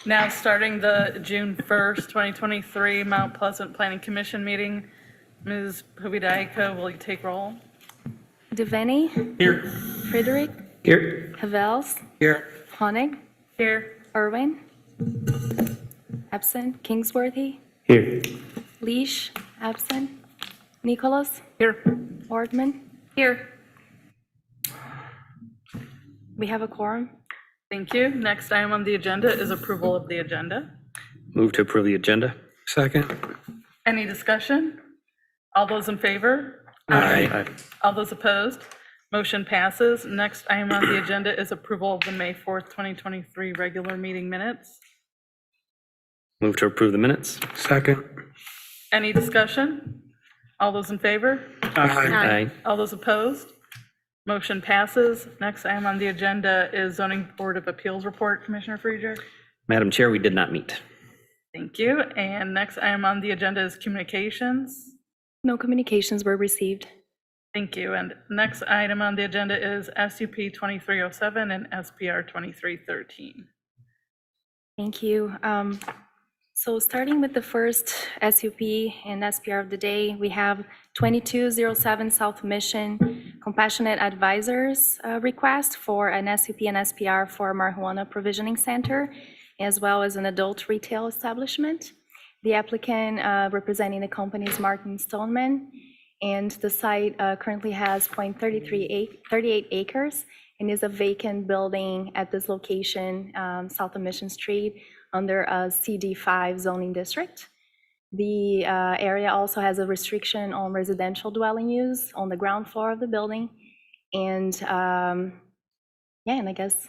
Now starting the June 1st, 2023 Mount Pleasant Planning Commission meeting. Ms. Hubidaiko, will you take roll? Devaney, Here. Frederick, Here. Havels, Here. Honig, Here. Irwin, absent, Kingsworthy, Here. Leash, absent, Nicholas, Here. Ortman. Here. We have a quorum. Thank you. Next item on the agenda is approval of the agenda. Move to approve the agenda. Second. Any discussion? All those in favor? Aye. All those opposed? Motion passes. Next item on the agenda is approval of the May 4th, 2023 regular meeting minutes. Move to approve the minutes. Second. Any discussion? All those in favor? Aye. All those opposed? Motion passes. Next item on the agenda is Zoning Board of Appeals report. Commissioner Friedrich. Madam Chair, we did not meet. Thank you. And next item on the agenda is communications. No communications were received. Thank you. And next item on the agenda is SUP 2307 and SPR 2313. Thank you. So starting with the first SUP and SPR of the day, we have 2207 South Mission Compassionate Advisors request for an SUP and SPR for marijuana provisioning center, as well as an adult retail establishment. The applicant representing the company is Martin Stoneman, and the site currently has 38 acres and is a vacant building at this location, south of Mission Street, under a CD5 zoning district. The area also has a restriction on residential dwelling use on the ground floor of the building. And and I guess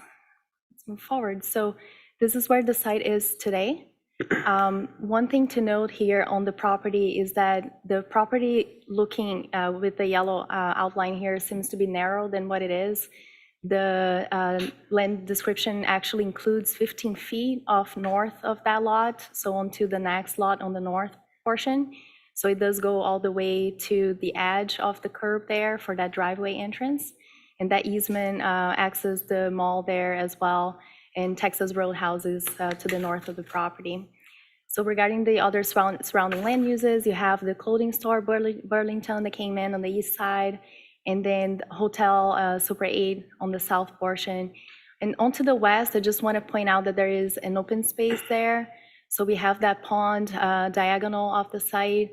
let's move forward. So this is where the site is today. One thing to note here on the property is that the property looking with the yellow outline here seems to be narrower than what it is. The land description actually includes 15 feet off north of that lot, so onto the next lot on the north portion. So it does go all the way to the edge of the curb there for that driveway entrance. And that easement accesses the mall there as well, and Texas Roadhouses to the north of the property. So regarding the other surrounding land uses, you have the clothing store Burlington that came in on the east side, and then Hotel Super 8 on the south portion. And onto the west, I just want to point out that there is an open space there. So we have that pond diagonal off the site.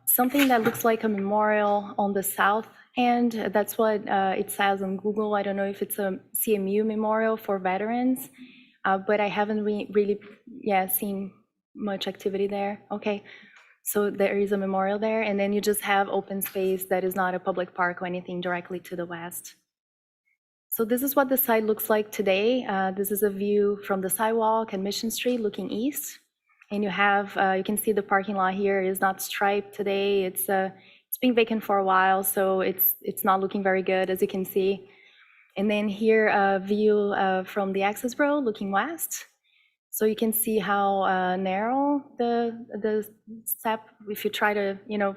Something that looks like a memorial on the south end. That's what it says on Google. I don't know if it's a CMU memorial for veterans, but I haven't really seen much activity there. Okay. So there is a memorial there, and then you just have open space that is not a public park or anything directly to the west. So this is what the site looks like today. This is a view from the sidewalk and Mission Street looking east. And you have, you can see the parking lot here is not striped today. It's been vacant for a while, so it's not looking very good, as you can see. And then here, a view from the access road looking west. So you can see how narrow the step, if you try to, I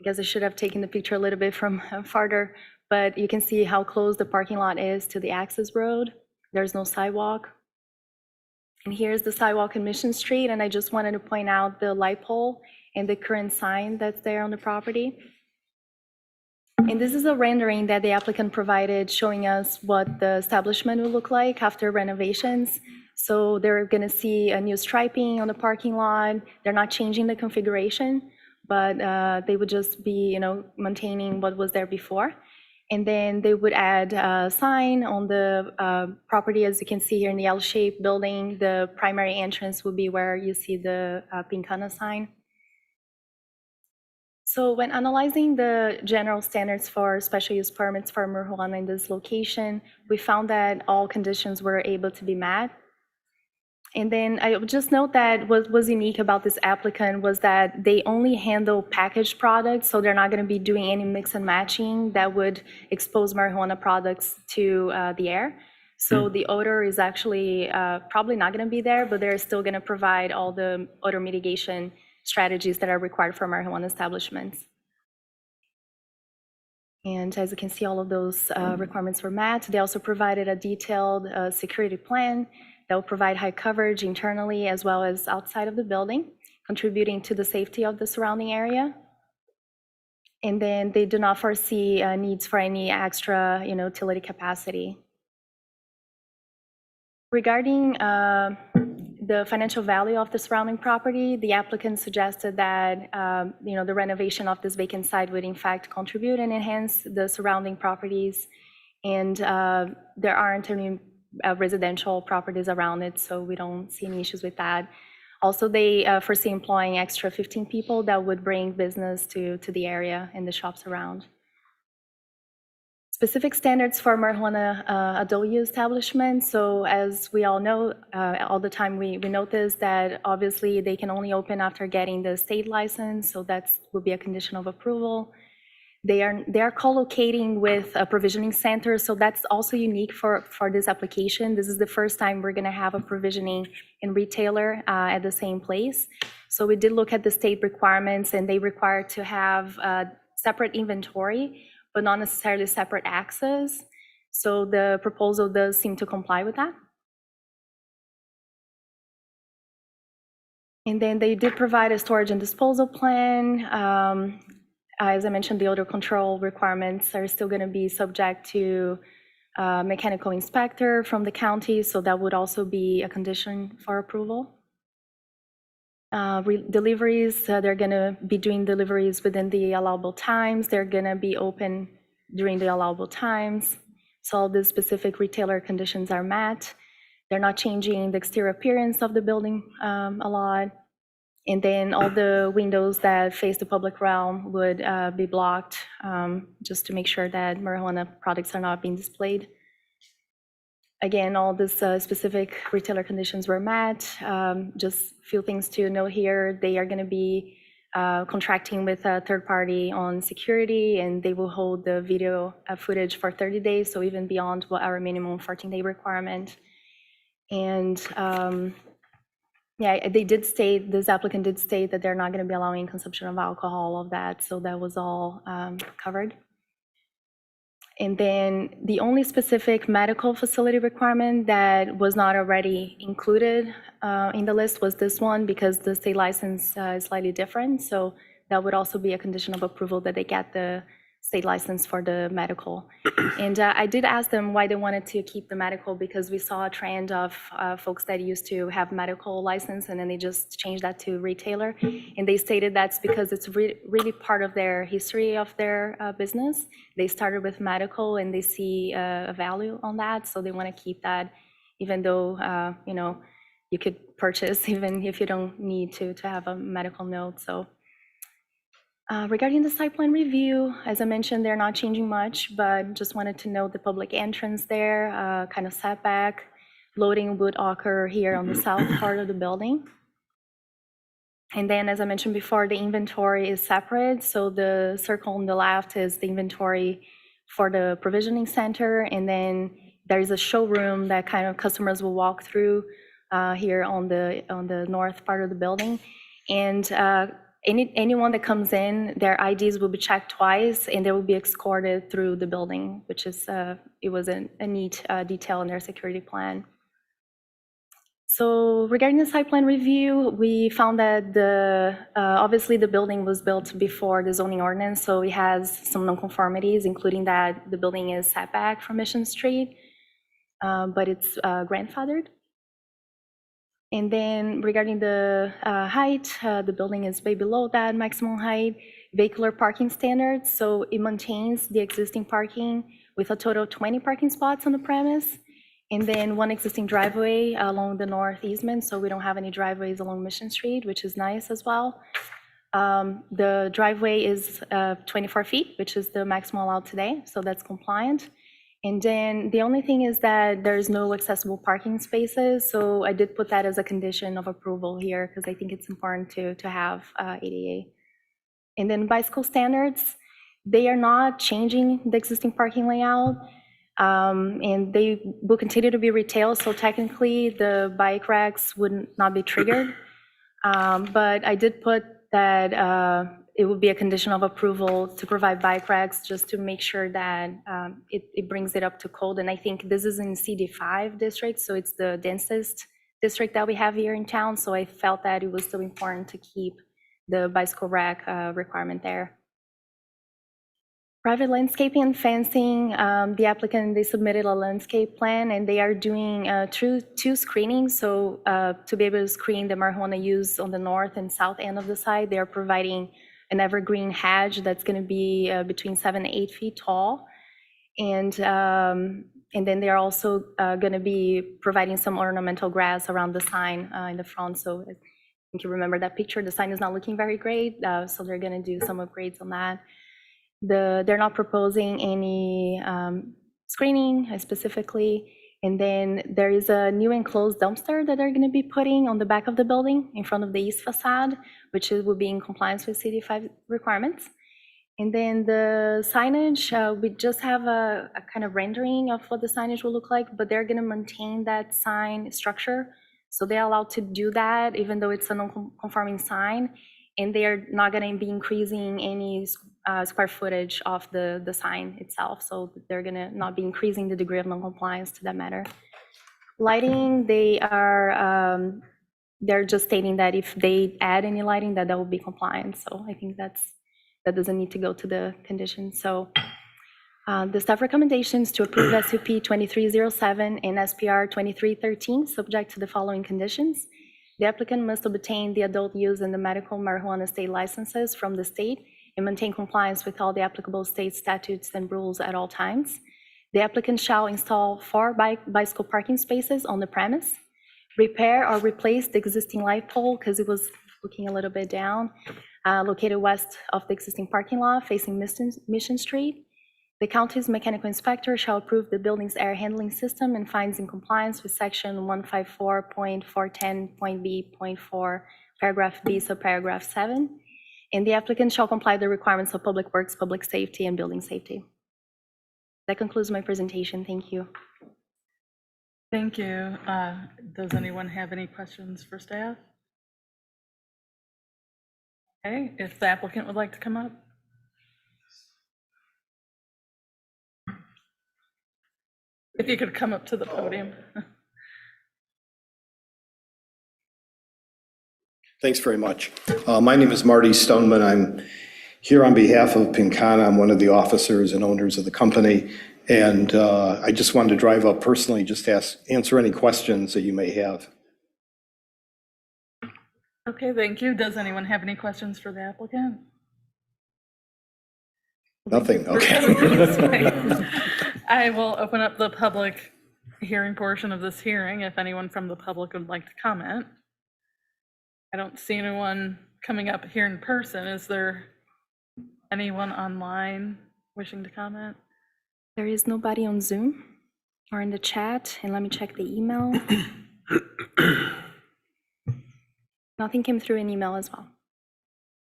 guess I should have taken the picture a little bit from farther, but you can see how close the parking lot is to the access road. There's no sidewalk. And here's the sidewalk in Mission Street, and I just wanted to point out the light pole and the current sign that's there on the property. And this is a rendering that the applicant provided showing us what the establishment will look like after renovations. So they're going to see a new striping on the parking lot. They're not changing the configuration, but they would just be, maintaining what was there before. And then they would add a sign on the property, as you can see here in the L-shaped building. The primary entrance would be where you see the Pincana sign. So when analyzing the general standards for special use permits for marijuana in this location, we found that all conditions were able to be met. And then I would just note that what was unique about this applicant was that they only handle packaged products, so they're not going to be doing any mix and matching that would expose marijuana products to the air. So the odor is actually probably not going to be there, but they're still going to provide all the odor mitigation strategies that are required for marijuana establishments. And as you can see, all of those requirements were met. They also provided a detailed security plan that will provide high coverage internally as well as outside of the building, contributing to the safety of the surrounding area. And then they do not foresee needs for any extra, utility capacity. Regarding the financial value of the surrounding property, the applicant suggested that the renovation of this vacant site would in fact contribute and enhance the surrounding properties, and there aren't any residential properties around it, so we don't see any issues with that. Also, they foresee employing extra 15 people that would bring business to the area and the shops around. Specific standards for marijuana adult use establishments. So as we all know, all the time we notice that obviously they can only open after getting the state license, so that would be a condition of approval. They are co-locating with a provisioning center, so that's also unique for this application. This is the first time we're gonna have a provisioning and retailer at the same place. So we did look at the state requirements, and they require to have separate inventory, but not necessarily separate access. So the proposal does seem to comply with that. And then they did provide a storage and disposal plan. As I mentioned, the odor control requirements are still going to be subject to mechanical inspector from the county, so that would also be a condition for approval. Deliveries, they're going to be doing deliveries within the allowable times. They're going to be open during the allowable times. So all the specific retailer conditions are met. They're not changing the exterior appearance of the building a lot. And then all the windows that face the public realm would be blocked, just to make sure that marijuana products are not being displayed. Again, all these specific retailer conditions were met. Just a few things to note here. They are going to be contracting with a third party on security, and they will hold the video footage for 30 days, so even beyond what our minimum 14-day requirement. And yeah, they did state, this applicant did state that they're not going to be allowing consumption of alcohol, all of that, so that was all covered. And then the only specific medical facility requirement that was not already included in the list was this one, because the state license is slightly different, so that would also be a condition of approval that they get the state license for the medical. And I did ask them why they wanted to keep the medical, because we saw a trend of folks that used to have medical license and then they just changed that to retailer. And they stated that's because it's really part of their history of their business. They started with medical and they see a value on that, so they want to keep that, even though you could purchase even if you don't need to have a medical note. So. Regarding the site plan review, as I mentioned, they're not changing much, but just wanted to note the public entrance there, kind of setback. Loading would occur here on the south part of the building. And then, as I mentioned before, the inventory is separate. So the circle on the left is the inventory for the provisioning center. And then there's a showroom that kind of customers will walk through here on the north part of the building. And anyone that comes in, their IDs will be checked twice, and they will be escorted through the building, which is it was a neat detail in their security plan. So regarding the site plan review, we found that obviously the building was built before the zoning ordinance, so it has some nonconformities, including that the building is setback from Mission Street, but it's grandfathered. And then regarding the height, the building is way below that maximum height. Vehicular parking standards, so it maintains the existing parking with a total of 20 parking spots on the premise. And then one existing driveway along the north easement, so we don't have any driveways along Mission Street, which is nice as well. The driveway is 24 feet, which is the maximum allowed today, so that's compliant. And then the only thing is that there's no accessible parking spaces, so I did put that as a condition of approval here because I think it's important to have ADA. And then bicycle standards, they are not changing the existing parking layout, and they will continue to be retail, so technically the bike racks would not be triggered. But I did put that it would be a condition of approval to provide bike racks just to make sure that it brings it up to code. And I think this is in CD5 district, so it's the densest district that we have here in town. So I felt that it was still important to keep the bicycle rack requirement there. Private landscaping and fencing, the applicant, they submitted a landscape plan and they are doing two screenings. So to be able to screen the marijuana use on the north and south end of the site, they are providing an evergreen hedge that's going to be between 7 and 8 feet tall. And then they are also going to be providing some ornamental grass around the sign in the front. So I think you remember that picture. The sign is not looking very great, so they're going to do some upgrades on that. They're not proposing any screening specifically. And then there is a new enclosed dumpster that they're going to be putting on the back of the building in front of the east facade, which will be in compliance with CD5 requirements. And then the signage, we just have a kind of rendering of what the signage will look like, but they're going to maintain that sign structure. So they're allowed to do that, even though it's a non-conforming sign. And they are not going to be increasing any square footage of the sign itself. So they're going to not be increasing the degree of non-compliance to that matter. Lighting, they're just stating that if they add any lighting, that will be compliant. So I think that doesn't need to go to the conditions. So the staff recommendations to approve SUP 2307 and SPR 2313, subject to the following conditions. The applicant must obtain the adult use and the medical marijuana state licenses from the state and maintain compliance with all the applicable state statutes and rules at all times. The applicant shall install 4 bicycle parking spaces on the premise, repair or replace the existing light pole, because it was looking a little bit down, located west of the existing parking lot facing Mission Street. The county's mechanical inspector shall approve the building's air handling system and finds in compliance with section 154.410.b.4, paragraph B, subparagraph 7. And the applicant shall comply with the requirements of public works, public safety, and building safety. That concludes my presentation. Thank you. Thank you. Does anyone have any questions for staff? Okay, if the applicant would like to come up. If you could come up to the podium. Thanks very much. My name is Marty Stoneman. I'm here on behalf of Pinkana. I'm one of the officers and owners of the company. And I just wanted to drive up personally, just to answer any questions that you may have. Okay, thank you. Does anyone have any questions for the applicant? Nothing, okay. I will open up the public hearing portion of this hearing if anyone from the public would like to comment. I don't see anyone coming up here in person. Is there anyone online wishing to comment? There is nobody on Zoom or in the chat, and let me check the email. Nothing came through in email as well.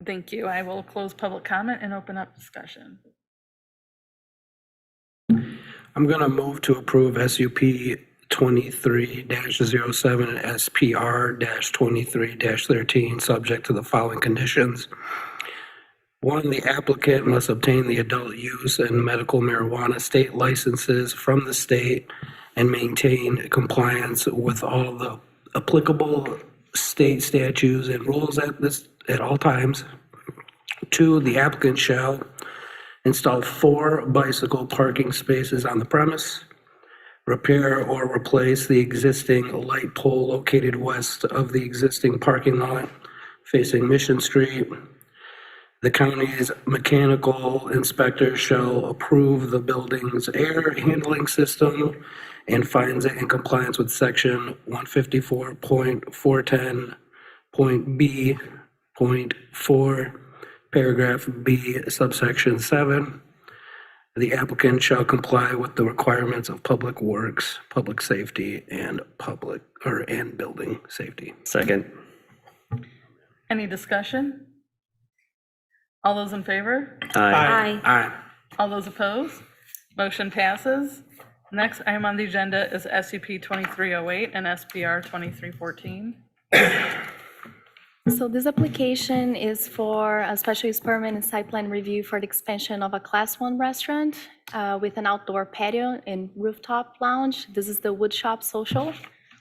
Thank you. I will close public comment and open up discussion. I'm going to move to approve SUP 23-07 and SPR-23-13, subject to the following conditions. 1, the applicant must obtain the adult use and medical marijuana state licenses from the state and maintain compliance with all the applicable state statutes and rules at all times. 2, the applicant shall install 4 bicycle parking spaces on the premise, repair or replace the existing light pole located west of the existing parking lot facing Mission Street. The county's mechanical inspector shall approve the building's air handling system and finds it in compliance with section 154.410.b.4, paragraph B, subsection 7. The applicant shall comply with the requirements of public works, public safety, and building safety. Second. Any discussion? All those in favor? Aye. Aye. All those opposed? Motion passes. Next item on the agenda is SUP 2308 and SPR 2314. So this application is for a special use permit and site plan review for the expansion of a Class 1 restaurant with an outdoor patio and rooftop lounge. This is the Wood Shop Social,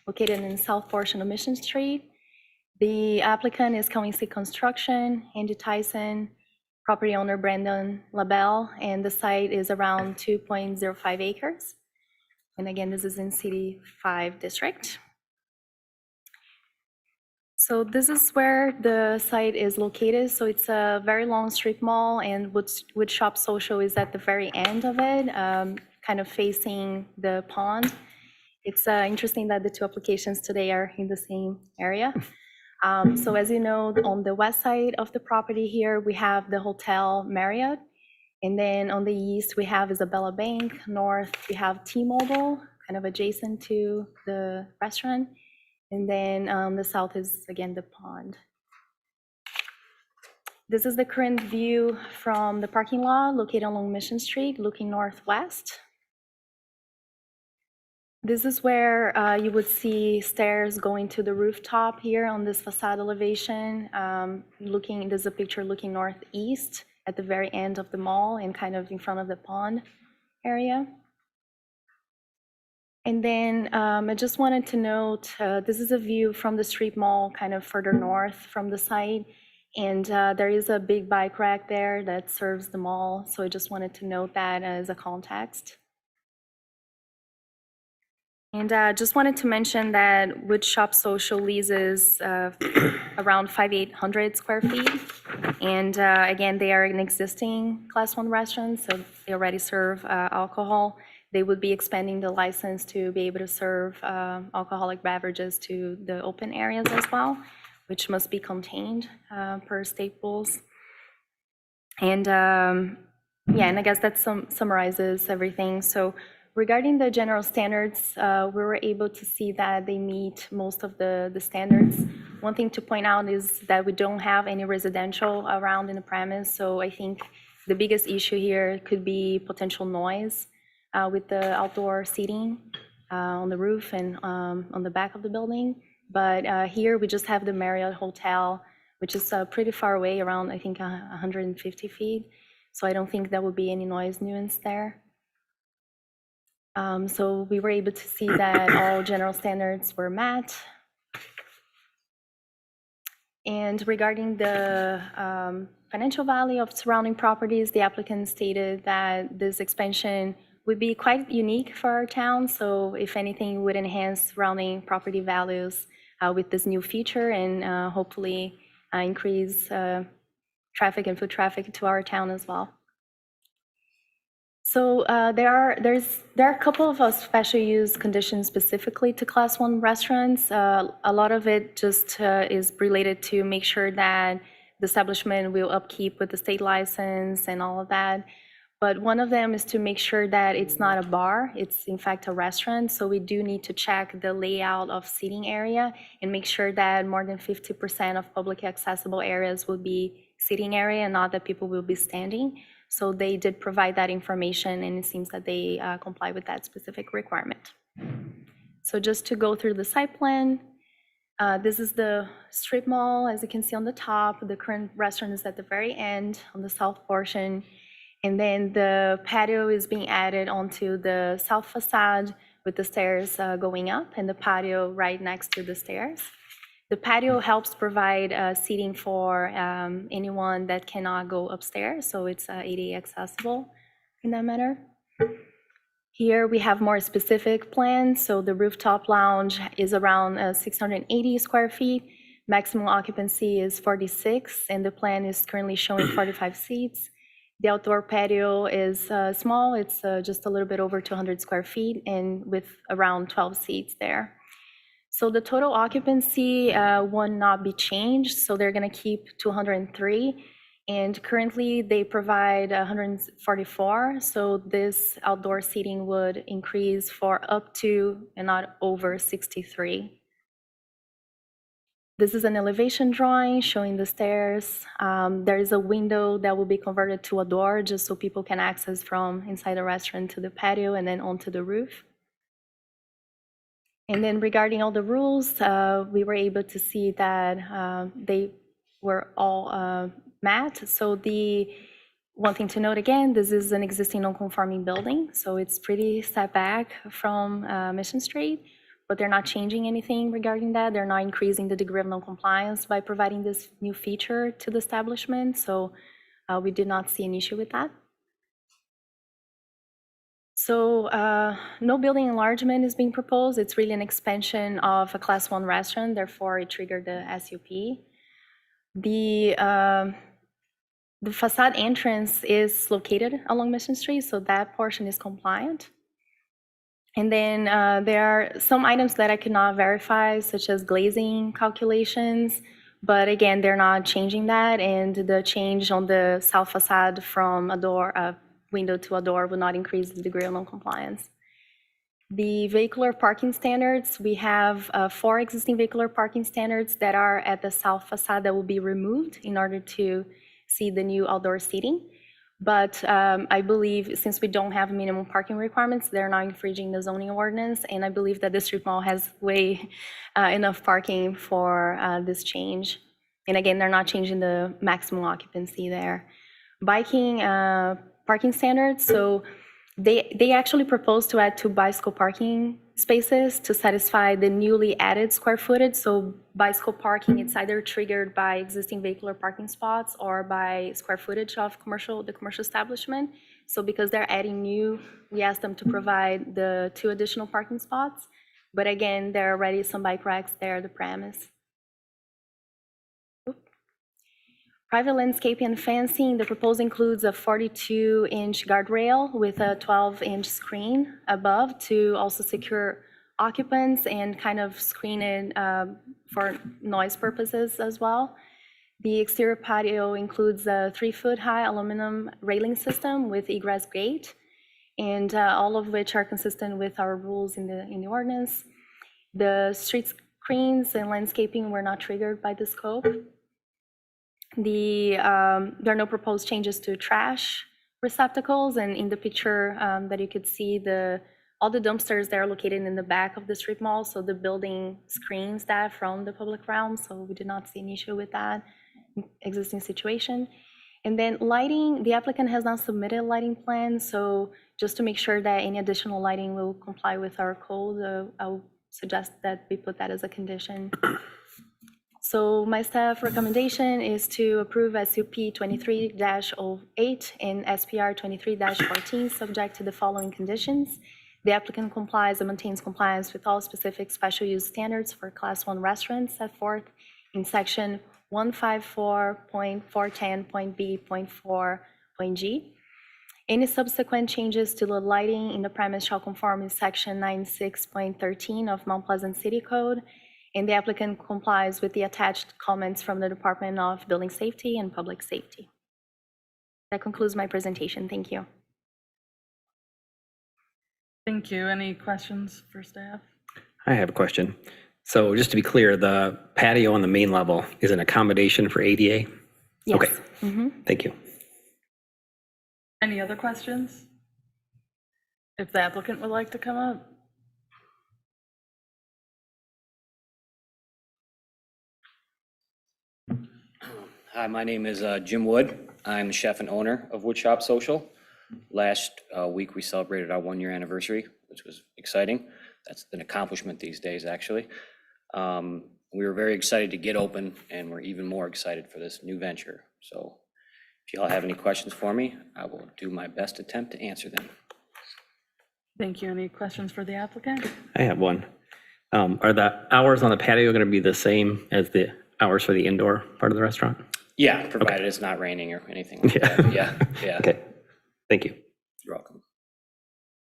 located in the south portion of Mission Street. The applicant is Coincy Construction, Andy Tyson, property owner Brandon LaBelle, and the site is around 2.05 acres. And again, this is in City 5 District. So this is where the site is located. So it's a very long strip mall, and Wood Shop Social is at the very end of it, kind of facing the pond. It's interesting that the two applications today are in the same area. So as you know, on the west side of the property here, we have the Hotel Marriott. And then on the east, we have Isabella Bank. North, we have T-Mobile, kind of adjacent to the restaurant. And then the south is, again, the pond. This is the current view from the parking lot located along Mission Street, looking northwest. This is where you would see stairs going to the rooftop here on this facade elevation. There's a picture looking northeast at the very end of the mall and kind of in front of the pond area. And then I just wanted to note, this is a view from the street mall kind of further north from the site. And there is a big bike rack there that serves the mall. So I just wanted to note that as a context. And just wanted to mention that Wood Shop Social leases around 5,800 square feet. And again, they are an existing Class 1 restaurant, so they already serve alcohol. They would be expanding the license to be able to serve alcoholic beverages to the open areas as well, which must be contained per state rules. And yeah, and I guess that summarizes everything. So regarding the general standards, we were able to see that they meet most of the standards. One thing to point out is that we don't have any residential around in the premise, so I think the biggest issue here could be potential noise with the outdoor seating on the roof and on the back of the building. But here we just have the Marriott Hotel, which is pretty far away, around I think 150 feet. So I don't think there would be any noise nuisance there. So we were able to see that all general standards were met. And regarding the financial value of surrounding properties, the applicant stated that this expansion would be quite unique for our town. So if anything, would enhance surrounding property values with this new feature and hopefully increase traffic and foot traffic to our town as well. So there are a couple of special use conditions specifically to Class 1 restaurants. A lot of it just is related to make sure that the establishment will upkeep with the state license and all of that. But one of them is to make sure that it's not a bar, it's in fact a restaurant. So we do need to check the layout of seating area and make sure that more than 50% of publicly accessible areas will be seating area and not that people will be standing. So they did provide that information, and it seems that they comply with that specific requirement. So just to go through the site plan, this is the strip mall, as you can see on the top. The current restaurant is at the very end on the south portion. And then the patio is being added onto the south facade with the stairs going up and the patio right next to the stairs. The patio helps provide seating for anyone that cannot go upstairs, so it's ADA accessible in that manner. Here we have more specific plans. So the rooftop lounge is around 680 square feet. Maximum occupancy is 46, and the plan is currently showing 45 seats. The outdoor patio is small. It's just a little bit over 200 square feet and with around 12 seats there. So the total occupancy will not be changed. So they're going to keep 203. And currently they provide 144. So this outdoor seating would increase for up to and not over 63. This is an elevation drawing showing the stairs. There is a window that will be converted to a door just so people can access from inside the restaurant to the patio and then onto the roof. And then regarding all the rules, we were able to see that they were all met. So the one thing to note again, this is an existing non-conforming building, so it's pretty set back from Mission Street, but they're not changing anything regarding that. They're not increasing the degree of non-compliance by providing this new feature to the establishment, so we did not see an issue with that. So no building enlargement is being proposed. It's really an expansion of a Class 1 restaurant, therefore it triggered the SUP. The facade entrance is located along Mission Street, so that portion is compliant. And then there are some items that I could not verify, such as glazing calculations, but again, they're not changing that, and the change on the south facade from a window to a door will not increase the degree of non-compliance. The vehicular parking standards, we have 4 existing vehicular parking standards that are at the south facade that will be removed in order to see the new outdoor seating. But I believe since we don't have minimum parking requirements, they're not infringing the zoning ordinance, and I believe that the strip mall has enough parking for this change. And again, they're not changing the maximum occupancy there. Biking parking standards, so they actually propose to add 2 bicycle parking spaces to satisfy the newly added square footage. So bicycle parking, it's either triggered by existing vehicular parking spots or by square footage of the commercial establishment. So because they're adding new, we asked them to provide the 2 additional parking spots. But again, there are already some bike racks there at the premise. Private landscaping and fencing, the proposal includes a 42-inch guardrail with a 12-inch screen above to also secure occupants and kind of screen it for noise purposes as well. The exterior patio includes a 3-foot-high aluminum railing system with egress gate, and all of which are consistent with our rules in the ordinance. The street screens and landscaping were not triggered by the scope. There are no proposed changes to trash receptacles, and in the picture that you could see, all the dumpsters that are located in the back of the strip mall, so the building screens that from the public realm, so we did not see an issue with that existing situation. And then lighting, the applicant has not submitted a lighting plan, so just to make sure that any additional lighting will comply with our code, I'll suggest that we put that as a condition. So my staff recommendation is to approve SUP 23-08 and SPR 23-14, subject to the following conditions. The applicant complies and maintains compliance with all specific special use standards for Class 1 restaurants set forth in Section 154.410.b.4.g. Any subsequent changes to the lighting in the premise shall conform with Section 96.13 of Mount Pleasant City Code, and the applicant complies with the attached comments from the Department of Building Safety and Public Safety. That concludes my presentation. Thank you. Thank you. Any questions for staff? I have a question. So just to be clear, the patio on the main level is an accommodation for ADA? Yes. Okay. Thank you. Any other questions? If the applicant would like to come up? Hi, my name is Jim Wood. I'm the chef and owner of Woodshop Social. Last week, we celebrated our 1-year anniversary, which was exciting. That's an accomplishment these days, actually. We were very excited to get open, and we're even more excited for this new venture. So if y'all have any questions for me, I will do my best attempt to answer them. Thank you. Any questions for the applicant? I have one. Are the hours on the patio going to be the same as the hours for the indoor part of the restaurant? Yeah, provided it's not raining or anything like that. Yeah. Okay. Thank you. You're welcome.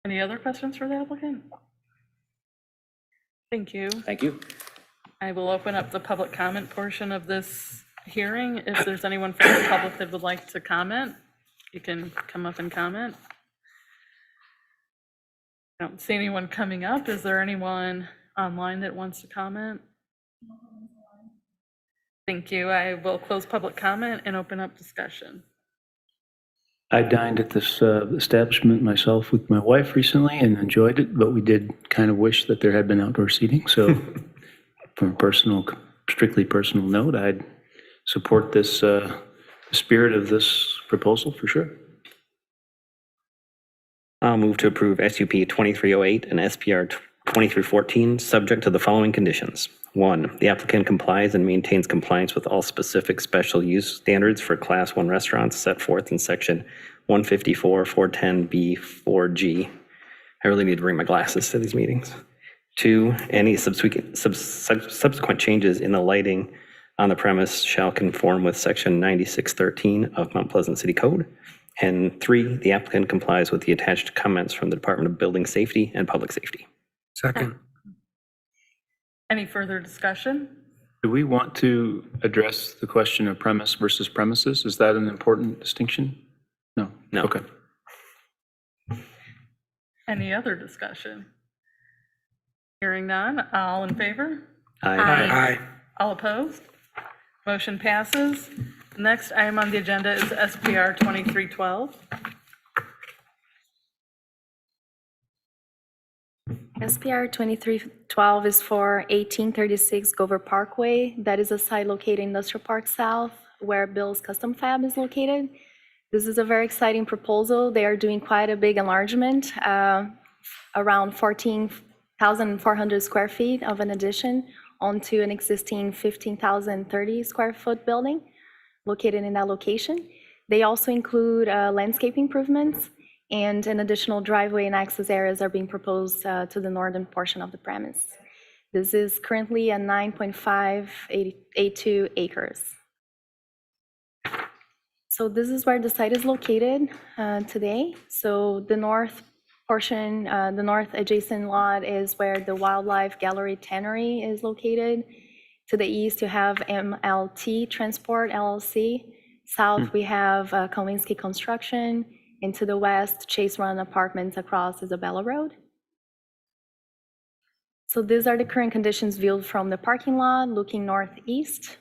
Any other questions for the applicant? Thank you. Thank you. I will open up the public comment portion of this hearing. If there's anyone from the public that would like to comment, you can come up and comment. I don't see anyone coming up. Is there anyone online that wants to comment? Thank you. I will close public comment and open up discussion. I dined at this establishment myself with my wife recently and enjoyed it, but we did kind of wish that there had been outdoor seating. So from a strictly personal note, I'd support this, the spirit of this proposal for sure. I'll move to approve SUP 2308 and SPR 2314, subject to the following conditions. 1, the applicant complies and maintains compliance with all specific special use standards for Class 1 restaurants set forth in Section 154, 410B, 4G. I really need to bring my glasses to these meetings. 2, any subsequent changes in the lighting on the premise shall conform with Section 9613 of Mount Pleasant City Code. And 3, the applicant complies with the attached comments from the Department of Building Safety and Public Safety. Second. Any further discussion? Do we want to address the question of premise versus premises? Is that an important distinction? No? No. Okay. Any other discussion? Hearing none, all in favor? Aye. All opposed? Motion passes. Next item on the agenda is SPR 2312. SPR 2312 is for 1836 Gover Parkway. That is a site located in Industrial Park South where Bill's Custom Fab is located. This is a very exciting proposal. They are doing quite a big enlargement, around 14,400 square feet of an addition onto an existing 15,030 square foot building located in that location. They also include landscape improvemements, and an additional driveway and access areas are being proposed to the northern portion of the premise. This is currently a 9.582 acres. So this is where the site is located today. So the north portion, the north adjacent lot is where the Wildlife Gallery Tannery is located. To the east, you have MLT Transport LLC. South, we have Kowinski Construction. And to the west, Chase Run Apartments across Isabella Road. So these are the current conditions viewed from the parking lot, looking northeast.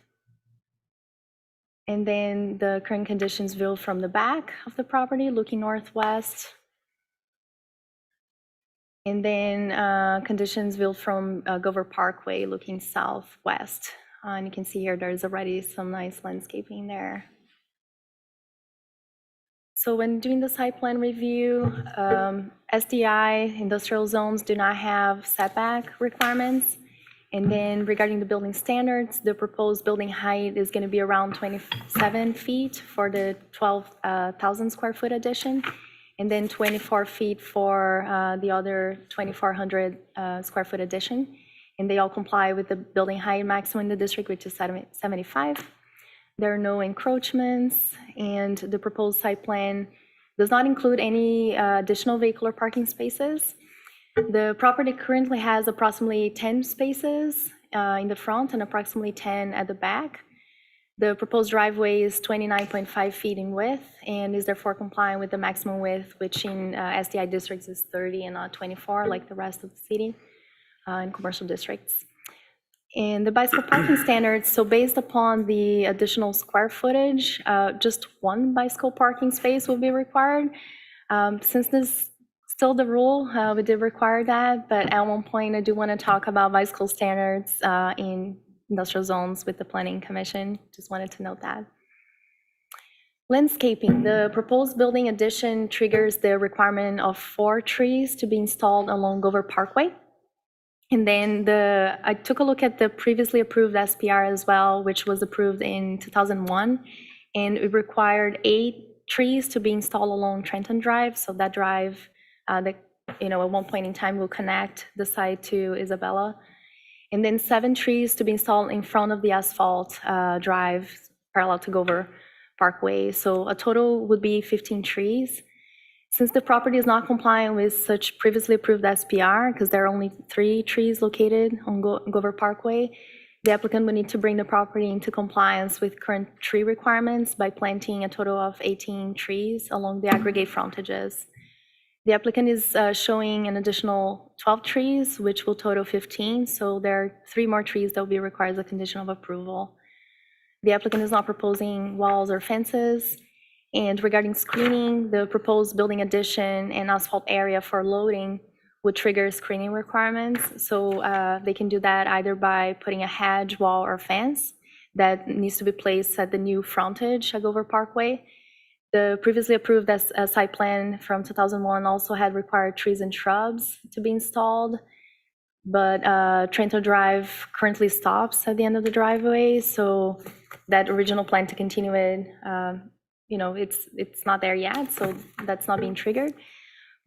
And then the current conditions viewed from the back of the property, looking northwest. And then conditions viewed from Gover Parkway, looking southwest. And you can see here, there's already some nice landscaping there. So when doing the site plan review, SDI industrial zones do not have setback requirements. And then regarding the building standards, the proposed building height is going to be around 27 feet for the 12,000 square foot addition, and then 24 feet for the other 2,400 square foot addition. And they all comply with the building height maximum in the district, which is 75. There are no encroachments, and the proposed site plan does not include any additional vehicular parking spaces. The property currently has approximately 10 spaces in the front and approximately 10 at the back. The proposed driveway is 29.5 feet in width and is therefore complying with the maximum width, which in SDI districts is 30 and not 24, like the rest of the city in commercial districts. And the bicycle parking standards, so based upon the additional square footage, just one bicycle parking space will be required. Since this is still the rule, we did require that, but at one point I do want to talk about bicycle standards in industrial zones with the Planning Commission. Just wanted to note that. Landscaping, the proposed building addition triggers the requirement of 4 trees to be installed along Gover Parkway. And then I took a look at the previously approved SPR as well, which was approved in 2001. And it required 8 trees to be installed along Trenton Drive. So that drive, at one point in time will connect the site to Isabella. And then 7 trees to be installed in front of the asphalt drive parallel to Gover Parkway. So a total would be 15 trees. Since the property is not complying with such previously approved SPR, because there are only 3 trees located on Gover Parkway, the applicant would need to bring the property into compliance with current tree requirements by planting a total of 18 trees along the aggregate frontages. The applicant is showing an additional 12 trees, which will total 15, so there are 3 more trees that will be required as a condition of approval. The applicant is not proposing walls or fences. And regarding screening, the proposed building addition and asphalt area for loading would trigger screening requirements. So they can do that either by putting a hedge, wall, or fence. that needs to be placed at the new frontage at Gover Parkway. The previously approved site plan from 2001 also had required trees and shrubs to be installed, but Trento Drive currently stops at the end of the driveway, so that original plan to continue it, it's not there yet, so that's not being triggered.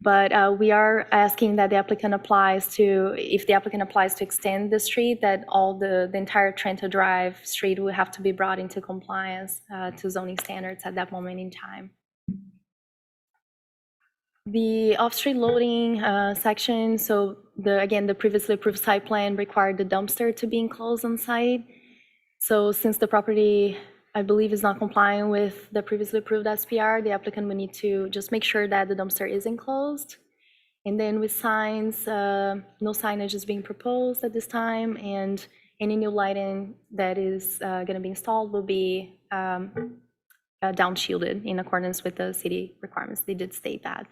But we are asking that the applicant if the applicant applies to extend the street, that all the entire Trento Drive street will have to be brought into compliance to zoning standards at that moment in time. The off-street loading section, so again, the previously approved site plan required the dumpster to be enclosed on site. So since the property, I believe, is not complying with the previously approved SPR, the applicant would need to just make sure that the dumpster is enclosed. And then with signs, no signage is being proposed at this time, and any new lighting that is going to be installed will be down-shielded in accordance with the city requirements. They did state that.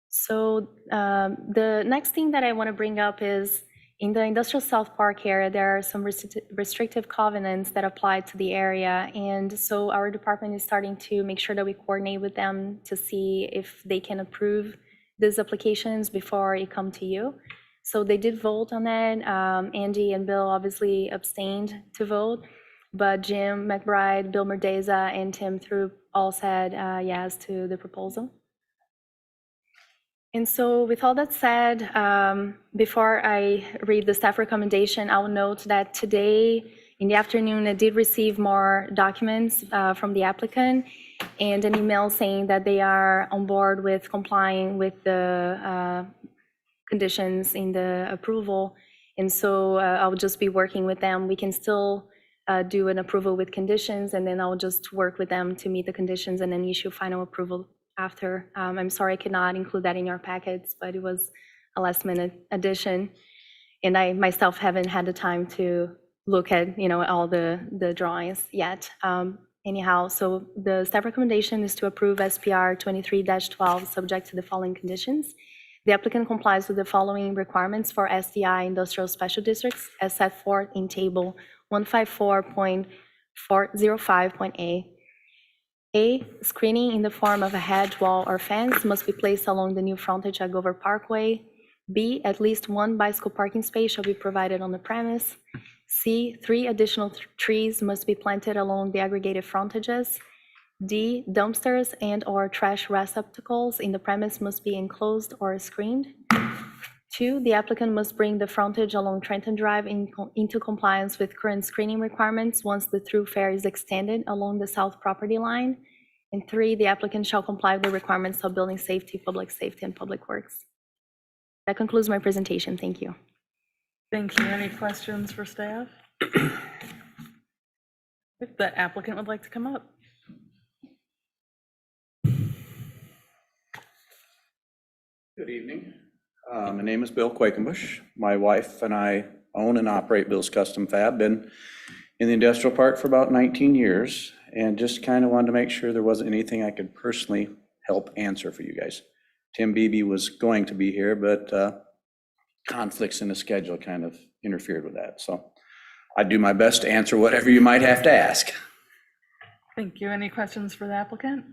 So the next thing that I want to bring up is in the Industrial South Park area, there are some restrictive covenants that apply to the area. And so our department is starting to make sure that we coordinate with them to see if they can approve these applications before it come to you. So they did vote on that. Andy and Bill obviously abstained to vote, but Jim McBride, Bill Merdeza, and Tim Throop all said yes to the proposal. And so with all that said, before I read the staff recommendation, I will note that today in the afternoon, I did receive more documents from the applicant and an email saying that they are on board with complying with the conditions in the approval. And so I'll just be working with them. We can still do an approval with conditions, and then I'll just work with them to meet the conditions and then issue final approval after. I'm sorry I could not include that in your packets, but it was a last minute addition. And I myself haven't had the time to look at, all the drawings yet. Anyhow, so the staff recommendation is to approve SPR 23-12 subject to the following conditions. The applicant complies with the following requirements for SDI industrial special districts as set forth in table 154.405.a. A, screening in the form of a hedge, wall, or fence must be placed along the new frontage at Gover Parkway. B, at least one bicycle parking space shall be provided on the premise. C, 3 additional trees must be planted along the aggregated frontages. D, dumpsters and/or trash receptacles in the premise must be enclosed or screened. 2, the applicant must bring the frontage along Trenton Drive into compliance with current screening requirements once the thoroughfare is extended along the south property line. And 3, the applicant shall comply with the requirements of building safety, public safety, and public works. That concludes my presentation. Thank you. Thank you. Any questions for staff? If the applicant would like to come up. Good evening. My name is Bill Quakenbush. My wife and I own and operate Bill's Custom Fab. Been in the industrial park for about 19 years, and just kind of wanted to make sure there wasn't anything I could personally help answer for you guys. Tim Beebe was going to be here, but conflicts in the schedule kind of interfered with that. So I'd do my best to answer whatever you might have to ask. Thank you. Any questions for the applicant?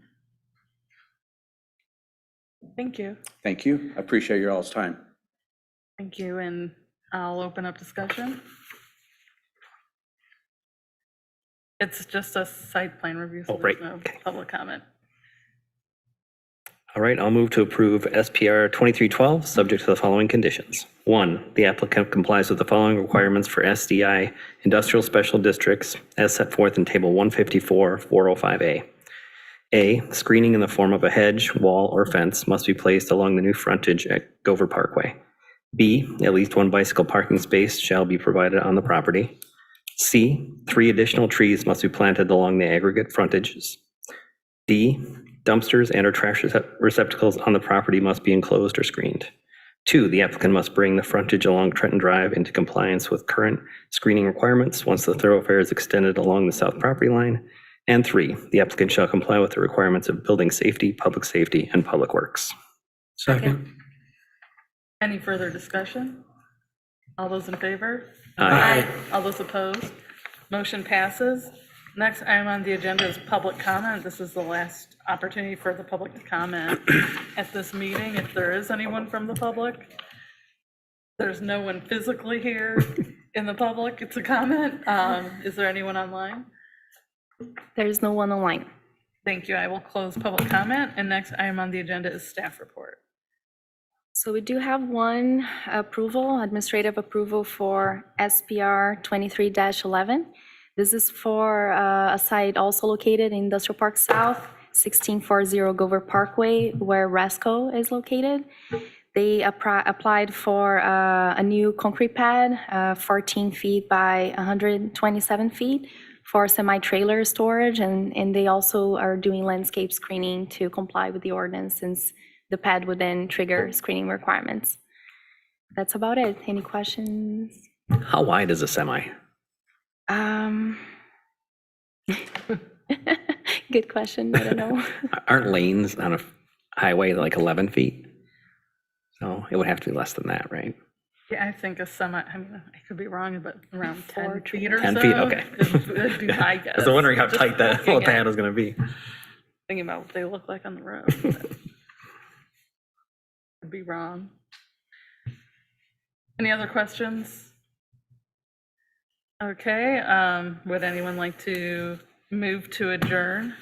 Thank you. Thank you. I appreciate your all's time. Thank you. And I'll open up discussion. It's just a site plan review, so Oh, right. there's no Okay. public comment. All right, I'll move to approve SPR 2312, subject to the following conditions. 1, the applicant complies with the following requirements for SDI industrial special districts as set forth in table 154-405A. A, screening in the form of a hedge, wall, or fence must be placed along the new frontage at Gover Parkway. B, at least one bicycle parking space shall be provided on the property. C, 3 additional trees must be planted along the aggregate frontages. D, dumpsters and or trash receptacles on the property must be enclosed or screened. 2, the applicant must bring the frontage along Trenton Drive into compliance with current screening requirements once the thoroughfare is extended along the south property line. And 3, the applicant shall comply with the requirements of building safety, and public works. Second. Any further discussion? All those in favor? Aye. All those opposed? Motion passes. Next item on the agenda is public comment. This is the last opportunity for the public to comment at this meeting, if there is anyone from the public. There's no one physically here in the public to comment. Is there anyone online? There's no one online. Thank you. I will close public comment, and next item on the agenda is staff report. So we do have one approval, administrative approval for SPR 23-11. This is for a site also located in Industrial Park South, 1640 Gover Parkway, where Resco is located. They applied for a new concrete pad, 14 feet by 127 feet for semi-trailer storage, and they also are doing landscape screening to comply with the ordinance, since the pad would then trigger screening requirements. That's about it. Any questions? How wide is a semi? Good question. I don't know. Aren't lanes on a highway like 11 feet? So it would have to be less than that, right? Yeah, I think a semi, I mean, I could be wrong, but around 10 feet or so. 10 feet, okay. Would be my guess. I was wondering how Just tight that looking little at- pad was going to be. Thinking about what they look like on the road. Could be wrong. Any other questions? Okay, would anyone like to move to adjourn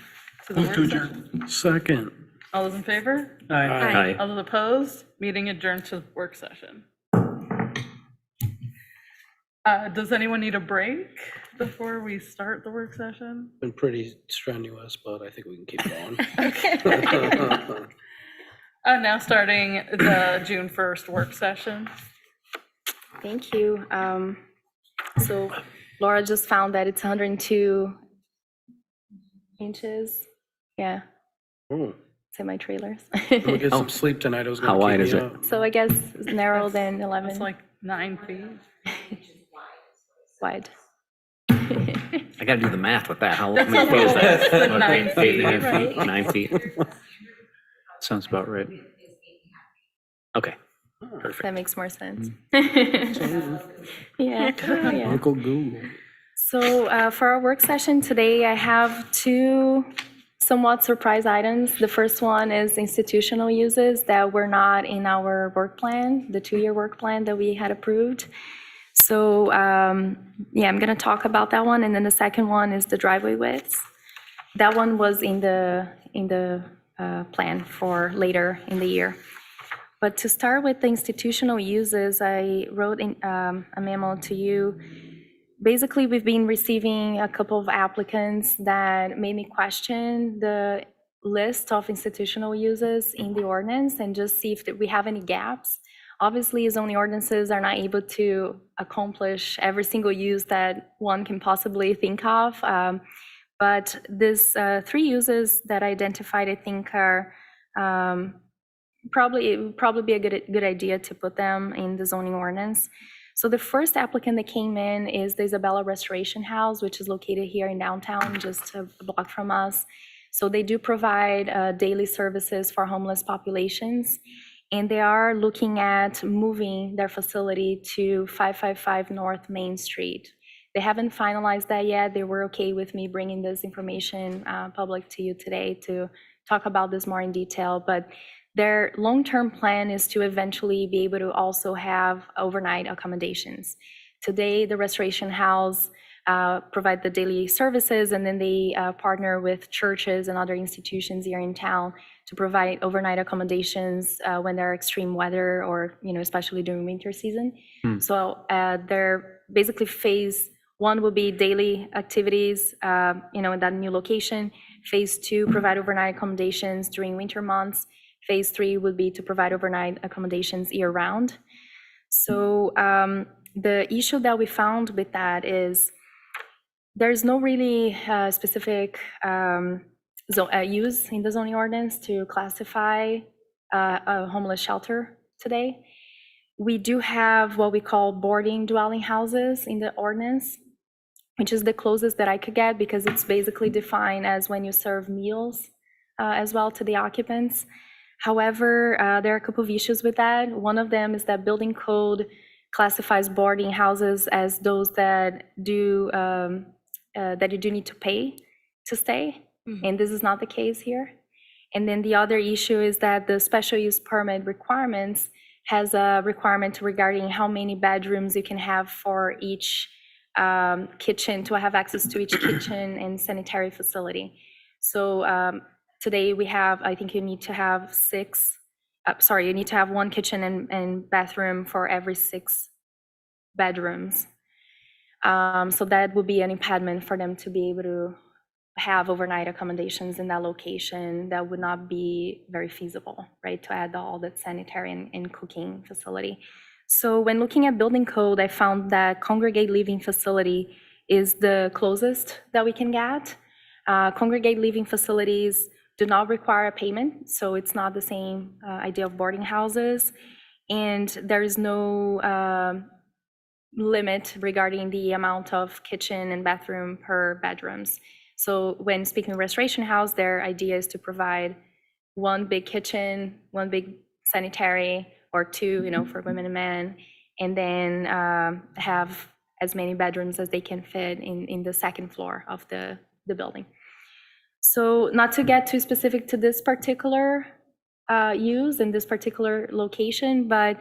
to the work session? Second. All those in favor? Aye. All those opposed? Meeting adjourned to work session. Does anyone need a break before we start the work session? Been pretty strenuous, but I think we can keep going. Now starting the June 1st work session. Thank you. So Laura just found that it's 102 inches. Yeah, Hmm. semi-trailers. We'll get some sleep tonight. I was gonna How wide keep is me it? up. So I guess it's narrower than 11 It's like 9 feet. wide. I got to do the math with that. How That's many a feet is little that? less than Okay, 9 8.5 feet, feet, 9 feet. Sounds about right. Okay, That perfect. makes more sense. Yeah. Yeah. Uncle Google. So for our work session today, I have two somewhat surprise items. The first one is institutional uses that were not in our work plan, the 2-year work plan that we had approved. So yeah, I'm going to talk about that one. And then the second one is the driveway widths. That one was in the plan for later in the year. But to start with the institutional uses, I wrote in, a memo to you. Basically, we've been receiving a couple of applicants that made me question the list of institutional uses in the ordinance and just see if we have any gaps. Obviously, zoning ordinances are not able to accomplish every single use that one can possibly think of. But these 3 uses that I identified, I think are it would probably be a good idea to put them in the zoning ordinance. So the first applicant that came in is the Isabella Restoration House, which is located here in downtown, just a block from us. So they do provide daily services for homeless populations, and they are looking at moving their facility to 555 North Main Street. They haven't finalized that yet. They were okay with me bringing this information public to you today to talk about this more in detail, but their long-term plan is to eventually be able to also have overnight accommodations. Today, the Restoration House provide the daily services, and then they partner with churches and other institutions here in town to provide overnight accommodations when there are extreme weather or, especially during winter season. So they're basically phase 1 will be daily activities, in that new location. Phase 2, provide overnight accommodations during winter months. Phase 3 would be to provide overnight accommodations year-round. So the issue that we found with that is there's no really specific use in the zoning ordinance to classify a homeless shelter today. We do have what we call boarding dwelling houses in the ordinance, which is the closest that I could get because it's basically defined as when you serve meals as well to the occupants. However, there are a couple of issues with that. One of them is that building code classifies boarding houses as those that do that you do need to pay to stay, and this is not the case here. And then the other issue is that the special use permit requirements has a requirement regarding how many bedrooms you can have for each kitchen, to have access to each kitchen and sanitary facility. So today we have, I think you need to have you need to have one kitchen and bathroom for every 6 bedrooms. So that would be an impediment for them to be able to have overnight accommodations in that location. That would not be very feasible, right, to add all that sanitary and cooking facility. So when looking at building code, I found that congregate living facility is the closest that we can get. Congregate living facilities do not require a payment, so it's not the same idea of boarding houses. And there is no limit regarding the amount of kitchen and bathroom per bedrooms. So when speaking of restoration house, their idea is to provide one big kitchen, one big sanitary, or 2, for women and men, and then have as many bedrooms as they can fit in the second floor of the building. So not to get too specific to this particular use in this particular location, but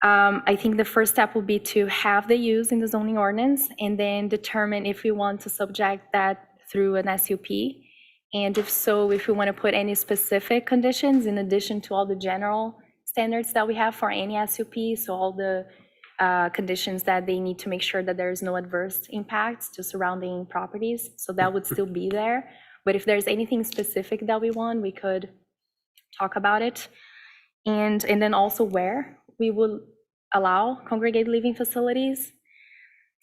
I think the first step will be to have the use in the zoning ordinance and then determine if we want to subject that through an SUP. And if so, if we want to put any specific conditions in addition to all the general standards that we have for any SUP, so all the conditions that they need to make sure that there's no adverse impacts to surrounding properties. So that would still be there. But if there's anything specific that we want, we could talk about it. And then also where we will allow congregate living facilities.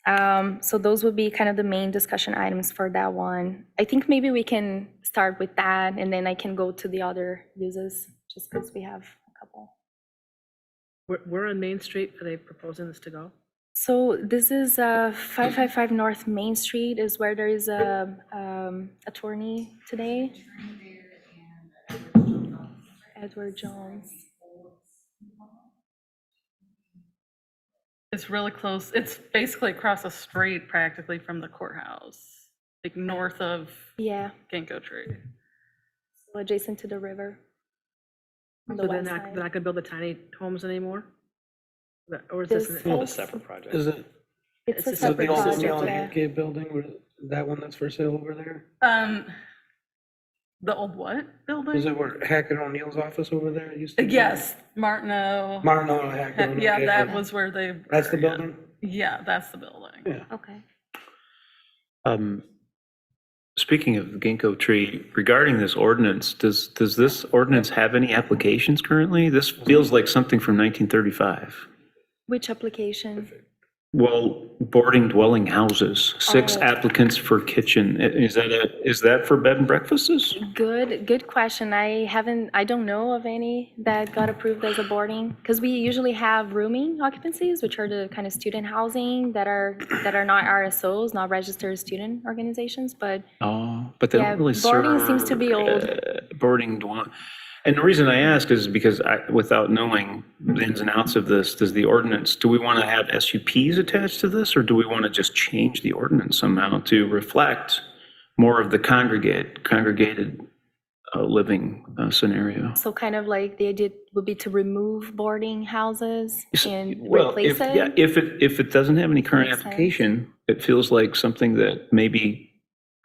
So those would be kind of the main discussion items for that one. I think maybe we can start with that, and then I can go to the other uses, just because we have a couple. Where on Main Street are they proposing this to go? So this is 555 North Main Street is where there is a attorney today. Edward Jones. It's really close. It's basically across the street practically from the courthouse, like north of Yeah, Ginkgo Tree. so adjacent to the river. On the So they're west not side. going to build the tiny homes anymore? Or is this? This Not a Yes. separate project. Is it It's a It's the separate old project, Neil yeah. Hankey building, that one that's for sale over there? The old what building? Is it where Hackett O'Neill's office over there used to be? Yes, Martineau. Martin Hackett O'Neill. Yeah, that okay. was where they. That's the building? Yeah, that's the building. Yeah. Okay. Speaking of Ginkgo tree, regarding this ordinance, does this ordinance have any applications currently? This feels like something from 1935. Which application? Well, boarding dwelling houses, 6 Oh. applicants for kitchen. Is that for bed and breakfasts? Good question. I don't know of any that got approved as a boarding, because we usually have rooming occupancies, which are the kind of student housing that are not RSOs, not registered student organizations, but Oh, but they Yeah, don't really boarding serve. seems to be old. Boarding dwelling. And the reason I ask is because without knowing the ins and outs of this, do we want to have SUPs attached to this, or do we want to just change the ordinance somehow to reflect more of the congregated living scenario? so kind of like the idea would be to remove boarding houses and Well, replace it? yeah, if it doesn't have any current Makes sense. application, it feels like something that maybe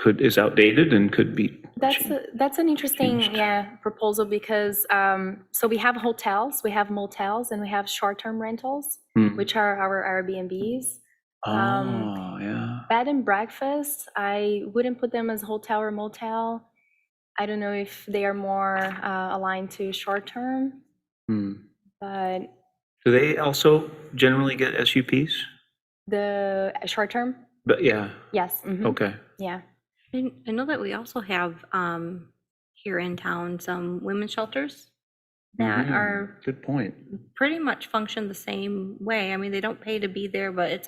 is outdated and could be. That's an interesting, changed. proposal, because, so we have hotels, we have motels, and we have short-term rentals, Hmm. which are our Airbnbs. Oh, yeah. Bed and breakfast, I wouldn't put them as hotel or motel. I don't know if they are more aligned to short-term, Hmm. but Do they also generally get SUPs? the short-term, But yeah, yes, okay. yeah. I know that we also have here in town some women's shelters that Mhm. are Good point. pretty much function the same way. I mean, they don't pay to be there, but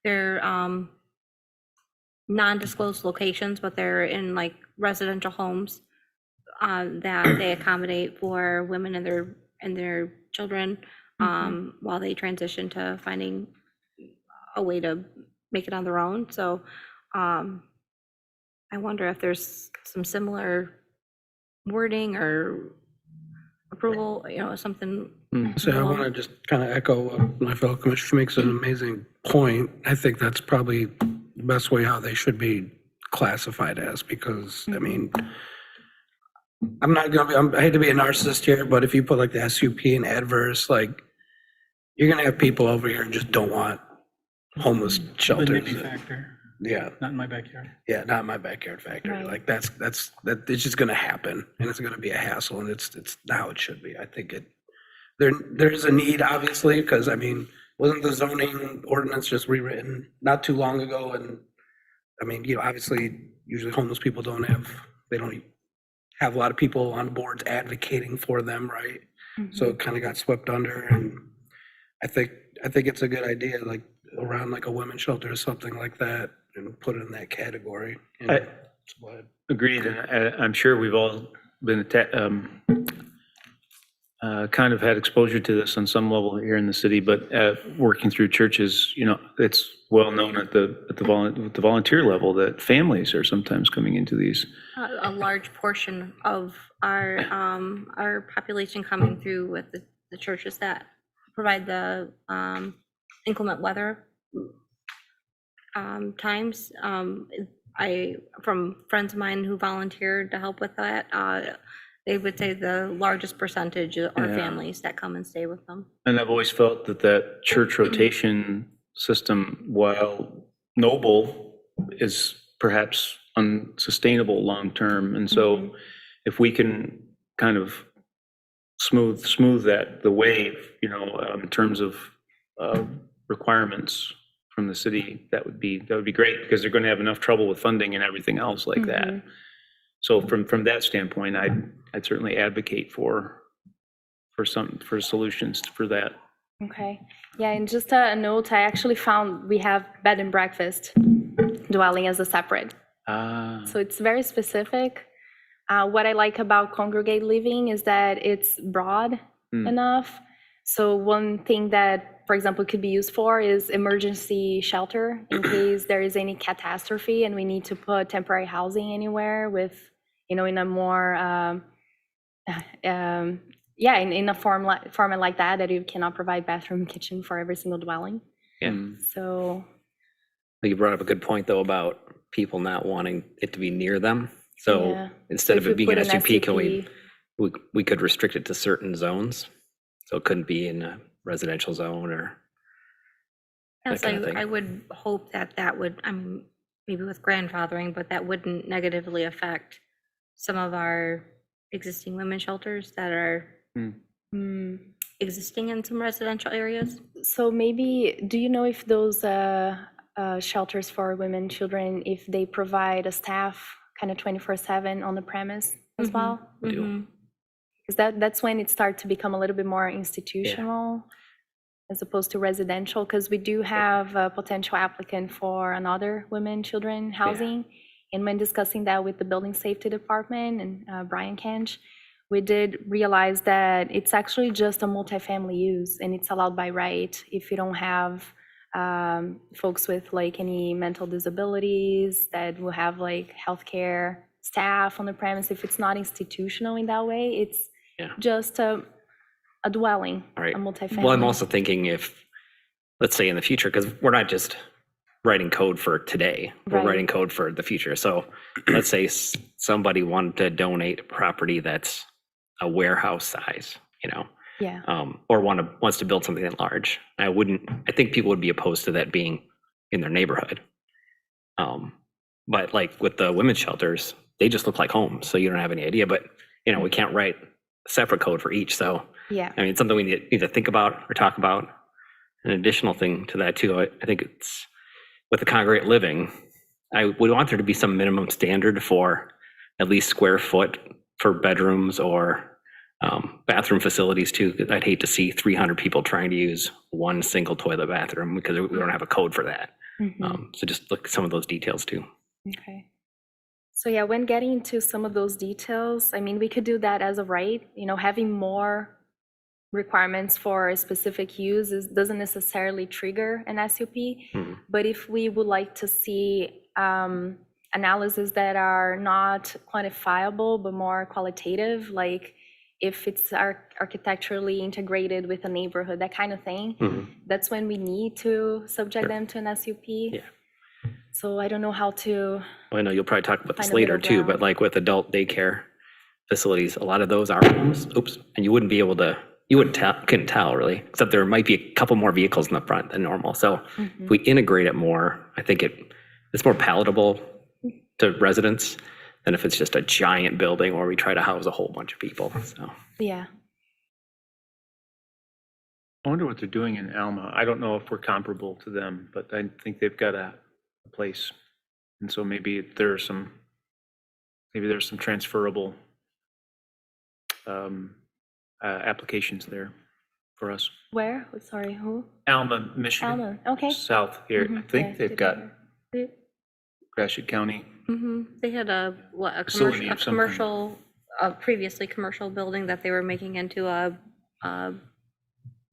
they're non-disclosed locations, but they're in like residential homes that they accommodate for women and their children while they transition to finding a way to make it on their own. So I wonder if there's some similar wording or approval, something. So I want to just kind of echo what my fellow commissioner makes an amazing point. I think that's probably the best way how they should be classified as, because, I mean, I'm not gonna be, I hate to be a narcissist here, but if you put like the SUP in adverse, like, you're gonna have people over here who just don't want homeless The shelters. NIMBY factor, Yeah, not in my backyard. yeah, not in my backyard factory. Right. Like, that it's just gonna happen, and it's gonna be a hassle, and it's not how it should be. I think there's a need, obviously, because, I mean, wasn't the zoning ordinance just rewritten not too long ago? And, I mean, obviously, usually homeless people don't have a lot of people on boards advocating for them, right? So it kind of got swept under, and I think it's a good idea, like, around like a women's shelter or something like that, and put it in that category. But Agreed, and I'm sure we've all been kind of had exposure to this on some level here in the city, but working through churches, it's well known at the volunteer level that families are sometimes coming into these. A large portion of our population coming through with the churches that provide the inclement weather times. From friends of mine who volunteered to help with that, they would say the largest percentage are Yeah. families that come and stay with them. And I've always felt that church rotation system, while noble, is perhaps unsustainable long-term. And so if we can kind of smooth the wave, in terms of requirements from the city, that would be great, because they're going to have enough trouble with funding and everything else like that. So from that standpoint, I'd certainly advocate for solutions for that. Okay. Yeah, and just a note, I actually found we have bed and breakfast dwelling as a separate. So it's very specific. What I like about congregate living is that it's broad enough. So one thing that, for example, could be used for is emergency shelter in case there is any catastrophe and we need to put temporary housing anywhere with, in a more, in a format like that you cannot provide bathroom, kitchen for every single dwelling. Yeah. So, You brought up a good point, though, about people not wanting it to be near them. So yeah. instead of if it we being an put an SUP, can we could restrict it to certain zones? So it couldn't be in a residential zone or that Yes, kind of thing. I would hope that would, maybe with grandfathering, but that wouldn't negatively affect some of our existing women's shelters that are existing in some residential areas. So maybe, do you know if those shelters for women, children, if they provide a staff kind of 24/7 on the premise as well? Because that's when it starts to become a little bit more institutional as opposed to residential, because we do have a potential applicant for another women, children housing. And when discussing that with the building safety department and Brian Kench, we did realize that it's actually just a multifamily use and it's allowed by right if you don't have folks with like any mental disabilities that will have like healthcare staff on the premise. If it's not institutional in that way, it's just a dwelling, Right. a multifamily. Well, I'm also thinking if, let's say in the future, because we're not just writing code for today, we're Right. writing code for the future. So let's say somebody wanted to donate property that's a warehouse size, Yeah. or wants to build something that large. I think people would be opposed to that being in their neighborhood. But like with the women's shelters, they just look like homes, so you don't have any idea. But we can't write a separate code for each. So Yeah. I mean, it's something we need to think about or talk about. An additional thing to that too, I think it's with the congregate living, we want there to be some minimum standard for at least square foot for bedrooms or bathroom facilities too. 'Cause I'd hate to see 300 people trying to use one single toilet bathroom because we don't have a code for that. So just look at some of those details too. Okay. So yeah, when getting into some of those details, we could do that as a right, having more requirements for a specific use doesn't necessarily trigger an SUP. But if we would like to see analysis that are not quantifiable, but more qualitative, like if it's architecturally integrated with a neighborhood, that kind of thing. That's when we need to subject them to an SUP. Yeah. So I don't know how to, Well, I know you'll probably talk about this Find a middle later too, but ground. like with adult daycare facilities, a lot of those are homes, and you wouldn't be able to, you wouldn't tell, couldn't tell really, except there might be a couple more vehicles in the front than normal. So if we integrate it more, I think it's more palatable to residents than if it's just a giant building where we try to house a whole bunch of people, so. yeah. I wonder what they're doing in Alma. I don't know if we're comparable to them, but I think they've got a place. And so maybe there's some transferable applications there for us. Where? Sorry, who? Alma, Michigan. Alma, okay. South here. I Mhm, think yeah, they've did got hear. Gratiot County. They had a Facility of some kind. commercial, previously commercial building that they were making into a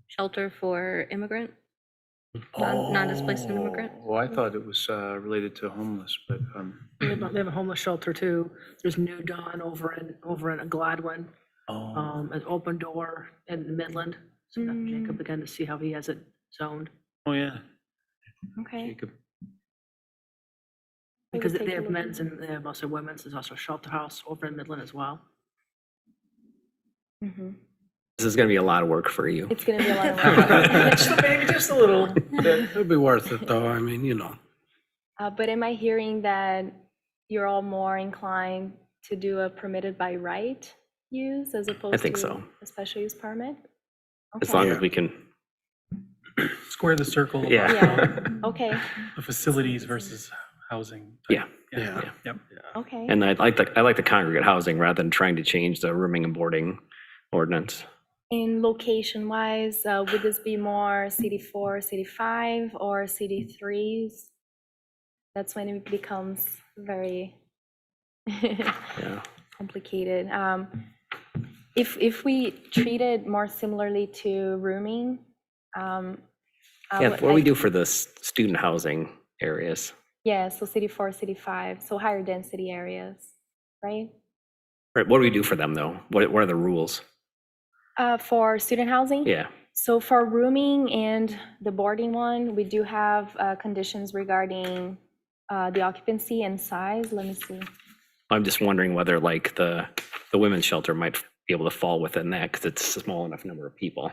shelter for immigrant, non-displaced immigrant. Oh, I thought it was related to homeless, but They have a homeless shelter too. There's New Dawn over in Gladwin, an Open Door in Midland. So Jacob again to see how he has it zoned. oh yeah, Okay. Jacob. We will Because take they a have look. men's and they have also women's. There's also a shelter house over in Midland as well. Mhm. This is gonna be a lot of work for you. It's gonna be a lot of work. So maybe just a little. It'll be worth it though, I mean, But am I hearing that you're all more inclined to do a permitted by right use as opposed to? think so. A special use permit? As Okay. long as we can, Square the circle of Yeah. Yeah, okay, the facilities versus housing. yeah. Yeah. Yep. okay. And I like the congregate housing rather than trying to change the rooming and boarding ordinance. In location-wise, would this be more CD4, CD5, or CD3s? That's when it becomes very Yeah. complicated. If we treat it more similarly to rooming, Yeah, what do we do for the student housing areas? Yeah, so CD4, CD5, so higher density areas, right? Right, what do we do for them though? What are the rules? For student housing? Yeah, So for rooming and the boarding one, we do have conditions regarding the occupancy and size. Let me see. I'm just wondering whether like the women's shelter might be able to fall within that because it's a small enough number of people.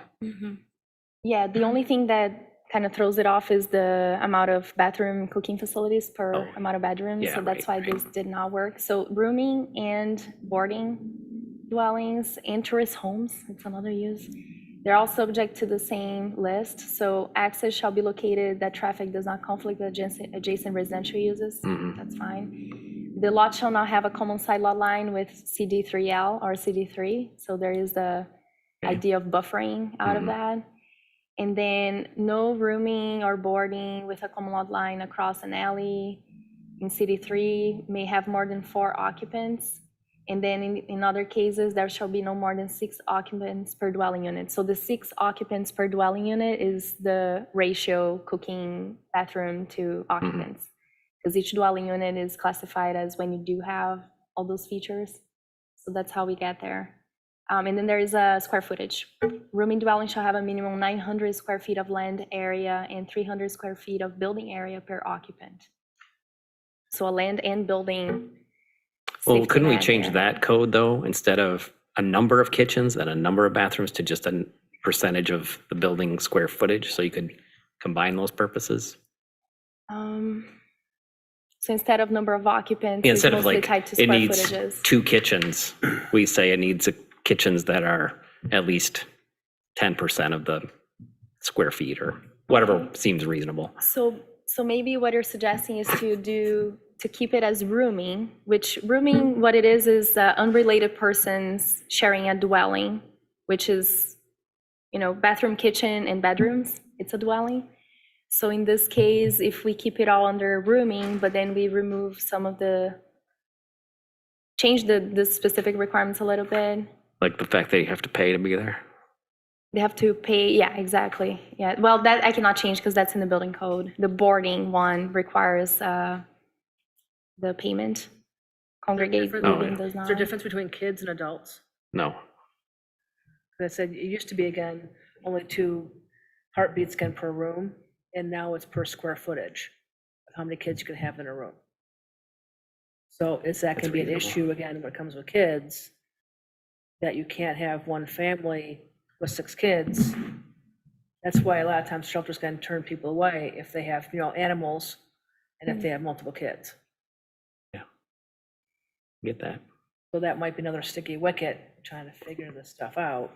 Yeah, the only thing that kind of throws it off is the amount of bathroom cooking facilities per Oh, amount of bedrooms. yeah, So that's why right. this did not work. So rooming and boarding dwellings and tourist homes, it's another use. They're all subject to the same list. So access shall be located that traffic does not conflict with adjacent residential uses. Mhm. That's fine. The lot shall not have a common side lot line with CD3L or CD3. So there is the idea of buffering out of that. And then no rooming or boarding with a common lot line across an alley. In CD3 may have more than 4 occupants. And then in other cases, there shall be no more than 6 occupants per dwelling unit. So the 6 occupants per dwelling unit is the ratio cooking bathroom to occupants. Because each dwelling unit is classified as when you do have all those features. So that's how we get there. And then there is a square footage. Rooming dwelling shall have a minimum 900 square feet of land area and 300 square feet of building area per occupant. So a land and building. Well, safety couldn't we net change there. that code though, instead of a number of kitchens and a number of bathrooms to just a percentage of the building square footage, so you could combine those purposes? So instead of number of occupants, it's Instead of mostly like, tied to it square needs footages. 2 kitchens, we say it needs kitchens that are at least 10% of the square feet or whatever seems reasonable. So maybe what you're suggesting is to keep it as rooming, which rooming, what it is unrelated persons sharing a dwelling, which is, bathroom, kitchen, and bedrooms. It's a dwelling. So in this case, if we keep it all under rooming, but then we remove change the specific requirements a little bit. Like the fact that you have to pay to be there. They have to pay, yeah, exactly. Yeah, well, that I cannot change because that's in the building code. The boarding one requires the payment. Congregate Different- Living yeah. does Is not. there a difference between kids and adults? No. I said, it used to be, again, only 2 heartbeat scan per room, and now it's per square footage, of how many kids you can have in a room. So is that gonna be an reasonable. issue, again, when it comes with kids, that you can't have one family with 6 kids? That's why a lot of times shelters can turn people away if they have, animals, and if they have multiple kids. Get that. So that might be another sticky wicket, trying to figure this stuff out.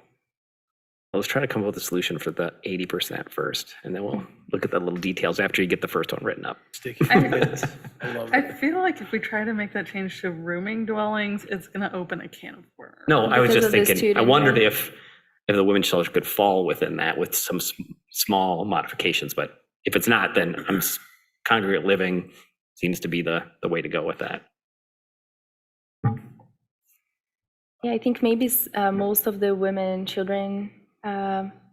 Let's try to come up with a solution for the 80% first, and then we'll look at the little details after you get the first one written up. Sticky fingers. I love I it. feel like if we try to make that change to rooming dwellings, it's gonna open a can of worms. No, I was Because just of this thinking, I student, wondered yeah. if the women's shelter could fall within that with some small modifications, but if it's not, then congregate living seems to be the way to go with that. Yeah, I think maybe most of the women, children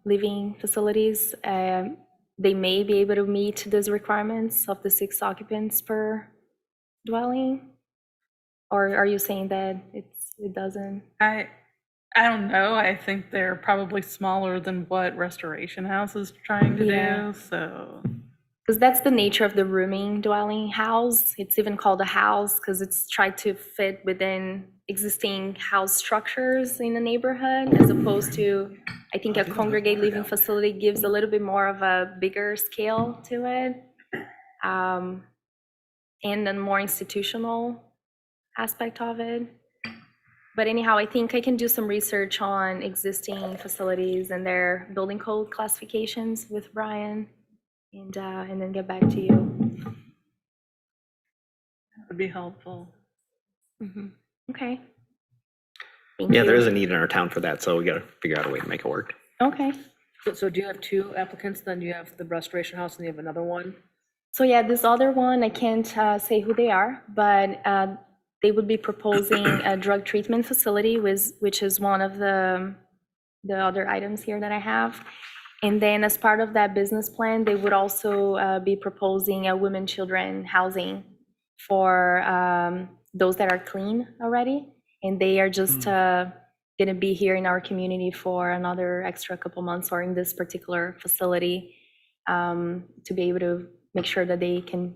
living facilities, they may be able to meet those requirements of the 6 occupants per dwelling? Or are you saying that it doesn't? I don't know. I think they're probably smaller than what Restoration House is trying to Yeah. do, so. Because that's the nature of the rooming dwelling house. It's even called a house because it's tried to fit within existing house structures in the neighborhood, as opposed to, I think a congregate living facility gives a little bit more of a bigger scale to it, and a more institutional aspect of it. But anyhow, I think I can do some research on existing facilities and their building code classifications with Brian, and then get back to you. That would be helpful. Okay. Thank Yeah, you. there is a need in our town for that, so we gotta figure out a way to make it work. Okay. So do you have 2 applicants, then you have the Restoration House and you have another one? So yeah, this other one, I can't say who they are, but they would be proposing a drug treatment facility, which is one of the other items here that I have. And then as part of that business plan, they would also be proposing a women, children housing for those that are clean already. And they are just going to be here in our community for another extra couple months, or in this particular facility, to be able to make sure that they can,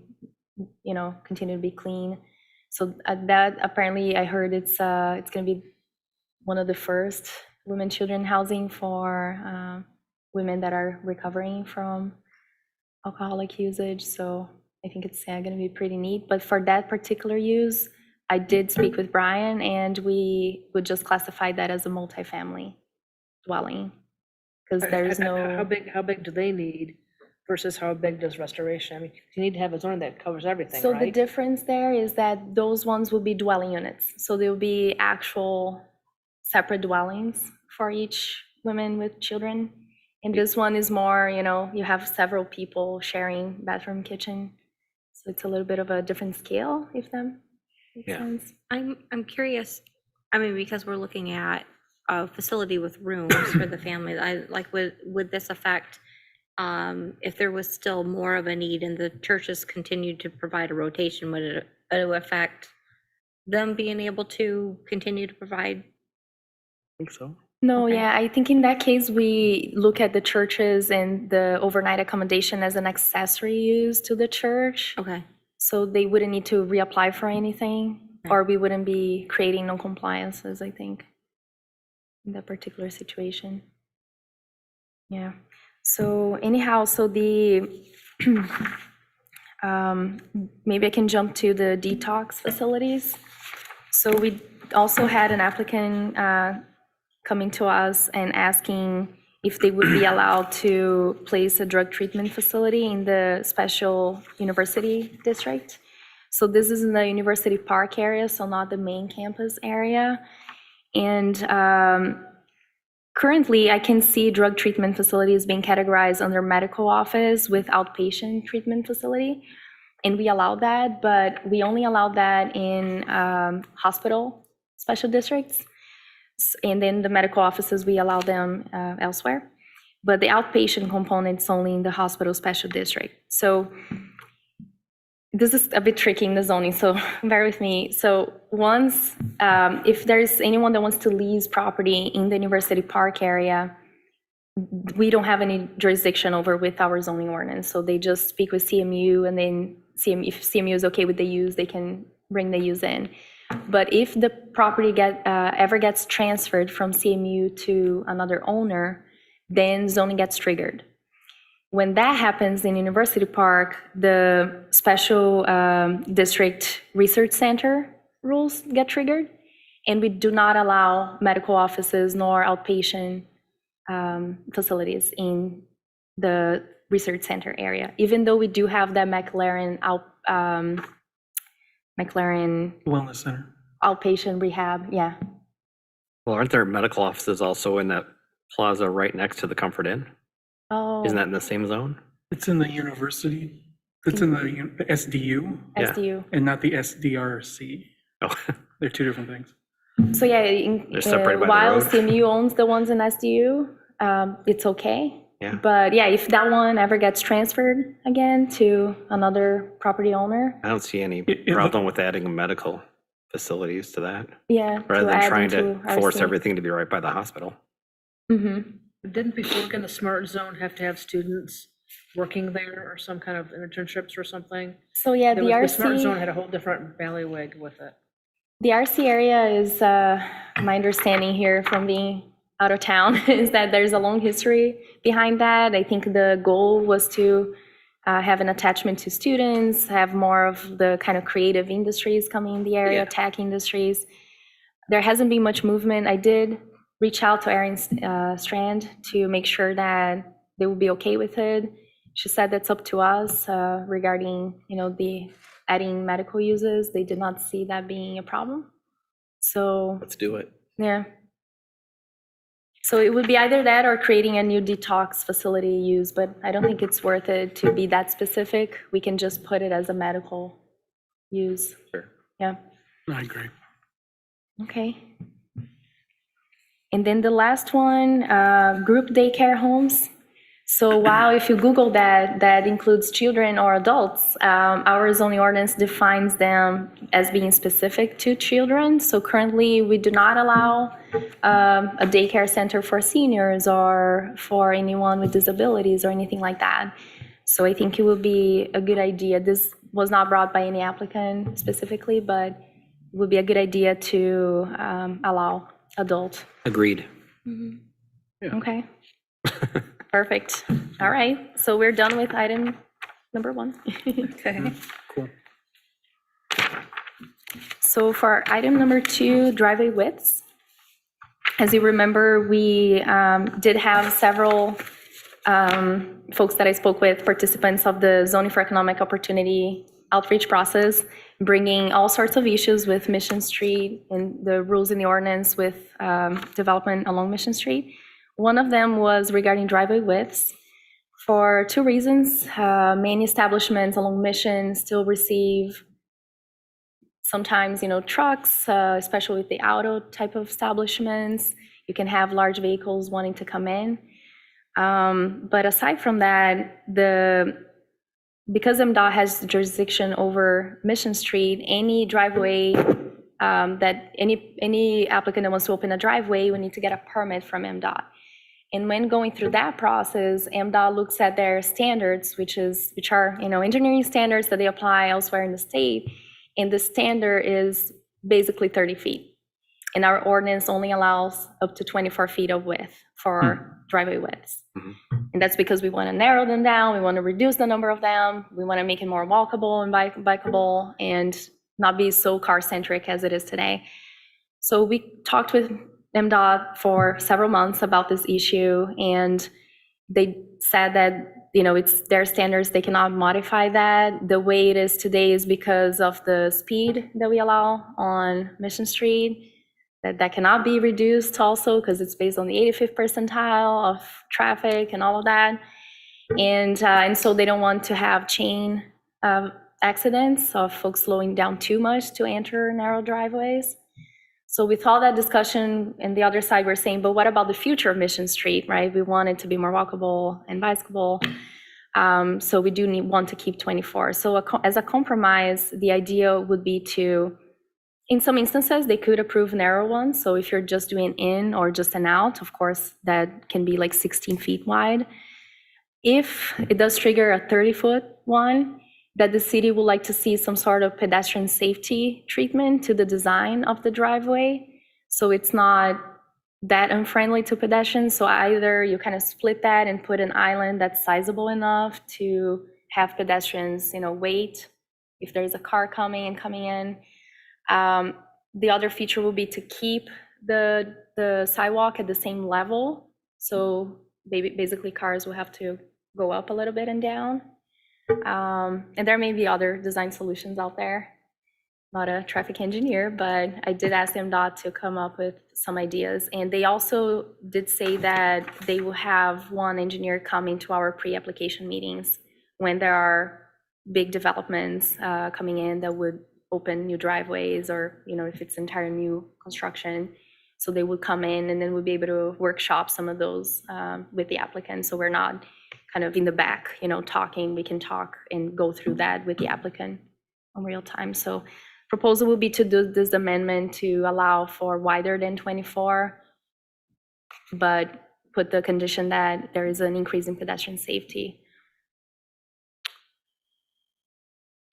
continue to be clean. So that apparently I heard it's going to be one of the first women, children housing for women that are recovering from alcoholic usage. So I think it's going to be pretty neat. But for that particular use, I did speak with Brian, and we would just classify that as a multifamily dwelling, because there's How no, big do they need versus how big does Restoration? I mean, you need to have a zoning that covers everything, so the right? difference there is that those ones will be dwelling units. So there'll be actual separate dwellings for each women with children. And this one is more, you have several people sharing bathroom, kitchen. So it's a little bit of a different scale, if that makes Yeah. sense. I'm curious, I mean, because we're looking at a facility with rooms for the family, would this affect, if there was still more of a need and the churches continued to provide a rotation, would it affect them being able to continue to provide? I think so. No, Okay. yeah, I think in that case, we look at the churches and the overnight accommodation as an accessory use to the church. Okay. So they wouldn't need to reapply for anything, or we wouldn't be creating non-compliances, I think, in that particular situation. Yeah. So anyhow, so maybe I can jump to the detox facilities. So we also had an applicant coming to us and asking if they would be allowed to place a drug treatment facility in the special university district. So this is in the University Park area, so not the main campus area. And currently, I can see drug treatment facilities being categorized under medical office with outpatient treatment facility. And we allow that, but we only allow that in hospital special districts. And then the medical offices, we allow them elsewhere. But the outpatient component's only in the hospital special district. So this is a bit tricky in the zoning, so bear with me. So once, if there's anyone that wants to lease property in the University Park area, we don't have any jurisdiction over with our zoning ordinance. So they just speak with CMU, and then if CMU is okay with the use, they can bring the use in. But if the property ever gets transferred from CMU to another owner, then zoning gets triggered. When that happens in University Park, the special district research center rules get triggered, and we do not allow medical offices nor outpatient facilities in the research center area, even though we do have that McLaren Wellness Center. outpatient rehab, yeah. Well, aren't there medical offices also in that plaza right next to the Comfort Inn? Oh, Isn't that in the same zone? It's in the university. It's in the SDU yeah. SDU. and not the SDRC. Oh, They're two different things. So yeah, They're separated by the while road. CMU owns the ones in SDU, it's okay. Yeah. But yeah, if that one ever gets transferred again to another property owner, I don't see any It- problem with adding medical facilities to that, yeah. rather than add trying to into force RC. everything to be right by the hospital. Mhm. Didn't before in the smart zone have to have students working there or some kind of internships or something? So yeah, There the was- The smart zone RC, had a whole different ballywag with it. the RC area is, my understanding here from being out of town, is that there's a long history behind that. I think the goal was to have an attachment to students, have more of the kind of creative industries coming in the area, Yeah. tech industries. There hasn't been much movement. I did reach out to Erin Strand to make sure that they would be okay with it. She said that's up to us regarding, the adding medical uses. They did not see that being a problem. So, Let's do it. yeah. So it would be either that or creating a new detox facility use, but I don't think it's worth it to be that specific. We can just put it as a medical use. Sure. Yeah. I agree. Okay. And then the last one, group daycare homes. So while if you Google that includes children or adults, our zoning ordinance defines them as being specific to children. So currently, we do not allow a daycare center for seniors or for anyone with disabilities or anything like that. So I think it would be a good idea. This was not brought by any applicant specifically, but it would be a good idea to allow adult. Agreed. Okay. Perfect. All right. So we're done with item number 1. Okay. Cool. So for item number 2, driveway widths. As you remember, we did have several folks that I spoke with, participants of the Zoning for Economic Opportunity outreach process, bringing all sorts of issues with Mission Street and the rules in the ordinance with development along Mission Street. One of them was regarding driveway widths for 2 reasons. Many establishments along Mission still receive sometimes, trucks, especially with the auto type of establishments. You can have large vehicles wanting to come in. But aside from that, because MDOT has jurisdiction over Mission Street, any driveway that any applicant that wants to open a driveway would need to get a permit from MDOT. And when going through that process, MDOT looks at their standards, which are engineering standards that they apply elsewhere in the state, and the standard is basically 30 feet. And our ordinance only allows up to 24 feet of width for driveway widths. And that's because we want to narrow them down, we want to reduce the number of them, we want to make it more walkable and bikeable, and not be so car-centric as it is today. So we talked with MDOT for several months about this issue, and they said that it's their standards, they cannot modify that. The way it is today is because of the speed that we allow on Mission Street, that cannot be reduced also because it's based on the 85th percentile of traffic and all of that. And so they don't want to have chain accidents of folks slowing down too much to enter narrow driveways. So with all that discussion, and the other side, we're saying, but what about the future of Mission Street, right? We want it to be more walkable and bicyclable. So we do want to keep 24. So as a compromise, the idea would be to, in some instances, they could approve narrow ones. So if you're just doing in or just an out, of course, that can be like 16 feet wide. If it does trigger a 30-foot one, that the city would like to see some sort of pedestrian safety treatment to the design of the driveway. So it's not that unfriendly to pedestrians. So either you kind of split that and put an island that's sizable enough to have pedestrians, wait if there's a car coming in. The other feature will be to keep the sidewalk at the same level. So basically cars will have to go up a little bit and down. And there may be other design solutions out there. Not a traffic engineer, but I did ask MDOT to come up with some ideas. And they also did say that they will have one engineer coming to our pre-application meetings when there are big developments coming in that would open new driveways, or if it's entire new construction. So they would come in and then we'll be able to workshop some of those with the applicant. So we're not kind of in the back, talking. We can talk and go through that with the applicant in real time. So proposal would be to do this amendment to allow for wider than 24, but put the condition that there is an increase in pedestrian safety.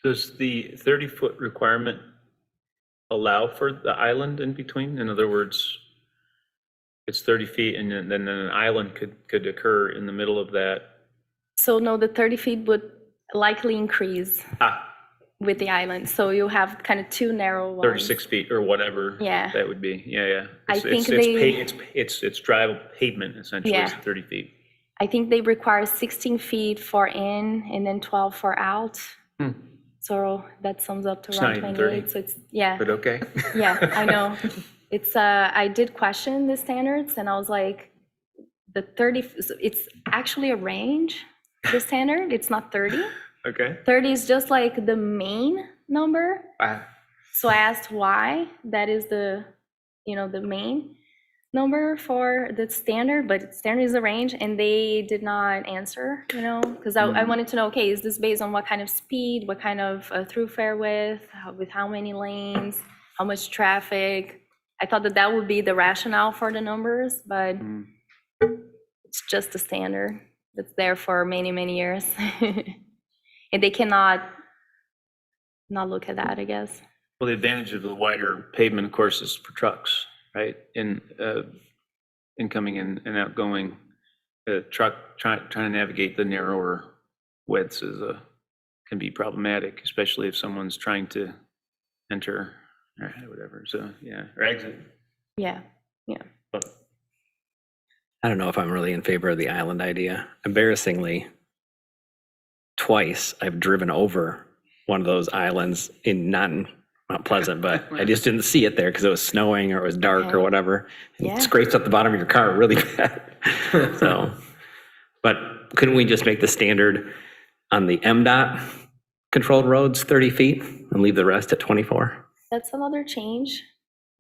Does the 30-foot requirement allow for the island in between? In other words, it's 30 feet and then an island could occur in the middle of that. So no, the 30 feet would likely increase with the island. So you have kind of two narrow ones. 36 feet or whatever. Yeah. That would be, yeah. I think It's drivable pavement essentially, Yeah. it's 30 feet. I think they require 16 feet for in and then 12 for out. So that sums up to It's around not even 28. 30. So it's, yeah. But okay. Yeah, I know. It's, I did question the standards and I was like, the 30, it's actually a range, the standard, it's not 30. Okay. 30 is just like the main number. So I asked why that is the main number for the standard, but standard is a range, and they did not answer, because I wanted to know, okay, is this based on what kind of speed, what kind of thoroughfare with how many lanes, how much traffic? I thought that would be the rationale for the numbers, but it's just a standard that's there for many, many years. And they cannot not look at that, I guess. Well, the advantage of the wider pavement, of course, is for trucks, right? Incoming and outgoing. The truck trying to navigate the narrower widths can be problematic, especially if someone's trying to enter or whatever. So yeah, or exit. Yeah. But I don't know if I'm really in favor of the island idea. Embarrassingly, twice I've driven over one of those islands in not Pleasant, but I just didn't see it there because it was snowing or it was dark or whatever. And Yeah. It scrapes up the bottom of your car really bad. So, but couldn't we just make the standard on the MDOT controlled roads 30 feet and leave the rest at 24? That's another change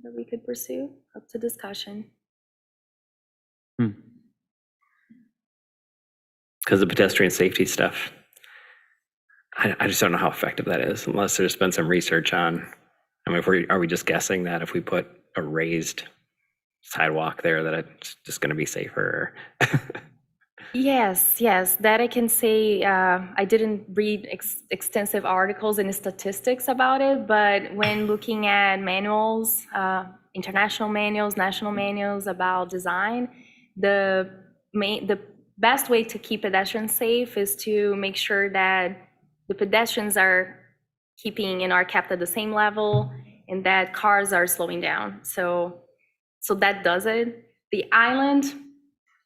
that we could pursue, up to discussion. Because the pedestrian safety stuff, I just don't know how effective that is unless there's been some research on, are we just guessing that if we put a raised sidewalk there that it's just going to be safer? Yes, that I can say. I didn't read extensive articles and statistics about it, but when looking at manuals, international manuals, national manuals about design, the best way to keep pedestrians safe is to make sure that the pedestrians are keeping and are kept at the same level and that cars are slowing down. So that does it. The island,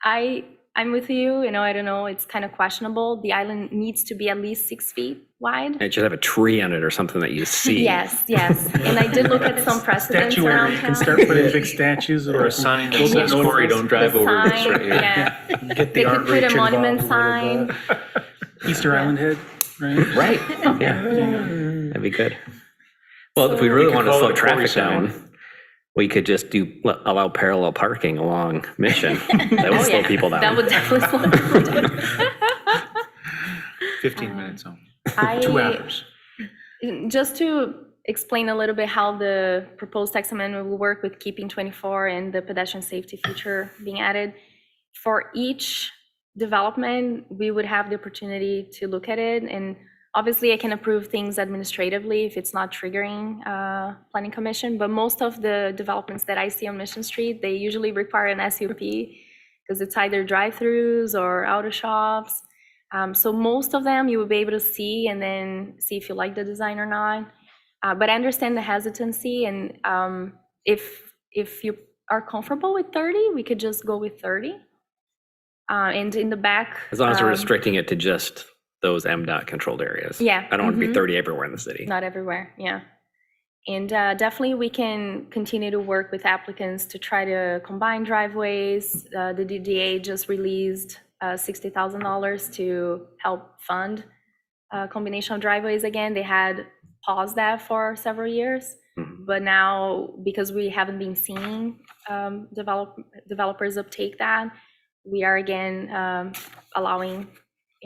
I'm with you, I don't know, it's kind of questionable. The island needs to be at least 6 feet wide. It should have a tree on it or something that you see. Yes. And I did look at some precedents around Statuary, you town. can start putting big statues or a sign that says Yes. Corey, don't drive The over this sign, right here. yeah. Get They the could art put reach a monument involved a little sign. bit. Easter Island head, right? Right, yeah, that'd be good. Well, if we really could want to call slow it a Corey traffic sign. down, we could just allow parallel parking along Mission. That would slow people down. That would definitely slow people down. 15 minutes only. 2 hours. Just to explain a little bit how the proposed text amendment will work with keeping 24 and the pedestrian safety feature being added. For each development, we would have the opportunity to look at it, and obviously I can approve things administratively if it's not triggering planning commission, but most of the developments that I see on Mission Street, they usually require an SUP because it's either drive-throughs or auto shops. So most of them you will be able to see and then see if you like the design or not. But I understand the hesitancy, and if you are comfortable with 30, we could just go with 30. And in the back. As long as we're restricting it to just those MDOT controlled areas. Yeah, I don't want to be 30 everywhere in the city. Not everywhere, yeah. And definitely we can continue to work with applicants to try to combine driveways. The DDA just released $60,000 to help fund a combination of driveways again. They had paused that for several years, but now because we haven't been seeing developers uptake that, we are again allowing,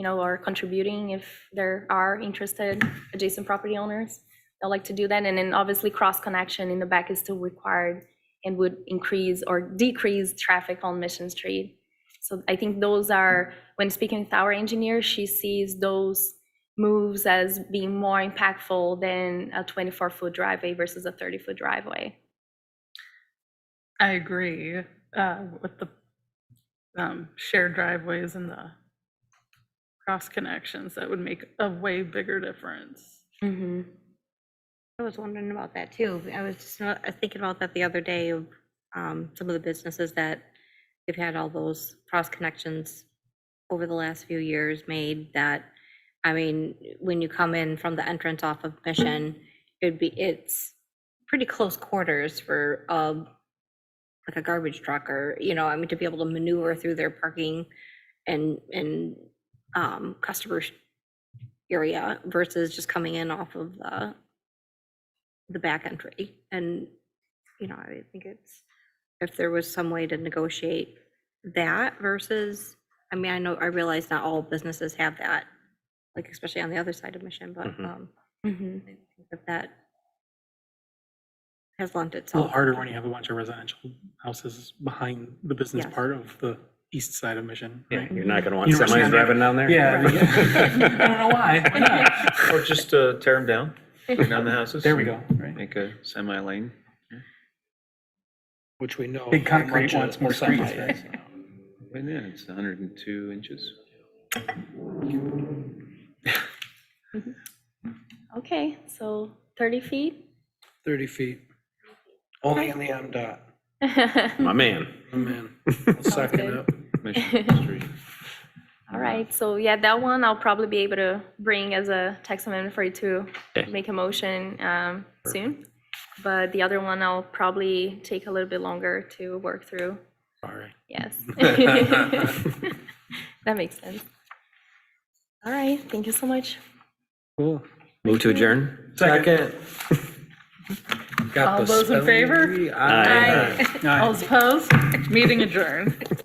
or contributing if there are interested adjacent property owners that like to do that. And then obviously cross connection in the back is still required and would increase or decrease traffic on Mission Street. So I think those are, when speaking with our engineer, she sees those moves as being more impactful than a 24-foot driveway versus a 30-foot driveway. I agree with the shared driveways and the cross connections. That would make a way bigger difference. Mm-hmm. I was wondering about that too. I was just thinking about that the other day of some of the businesses that they've had all those cross connections over the last few years made that, I mean, when you come in from the entrance off of Mission, it's pretty close quarters for like a garbage truck or, to be able to maneuver through their parking and customer area versus just coming in off of the back entry. And, I think if there was some way to negotiate that versus, I realize not all businesses have that, like especially on the other side of Mission, but I think that has lent A itself. little harder when you have a bunch of residential houses behind the business Yes. part of the east side of Mission, Yeah, right? you're not going to want You know, semis driving down there? Yeah. I don't know why. Why not? Or just tear them down, tear down the houses. There we go, right. Make a semi-lane. Which we know. Big how concrete much wants a more semi streets, right? is. But yeah, it's 102 inches. Okay, so 30 feet. 30 feet. Only in the MDOT. My man. Oh, man. I'll second good. it. Mission Street. All right, so yeah, that one I'll probably be able to bring as a text amendment for you to Okay. make a motion soon. But the other one I'll probably take a little bit longer to work through. Sorry. Yes. That makes sense. All right, thank you so much. Cool. Move to adjourn? Second. Got All the those in spelling favor? bee. Aye. Aye. All opposed? Meeting adjourned.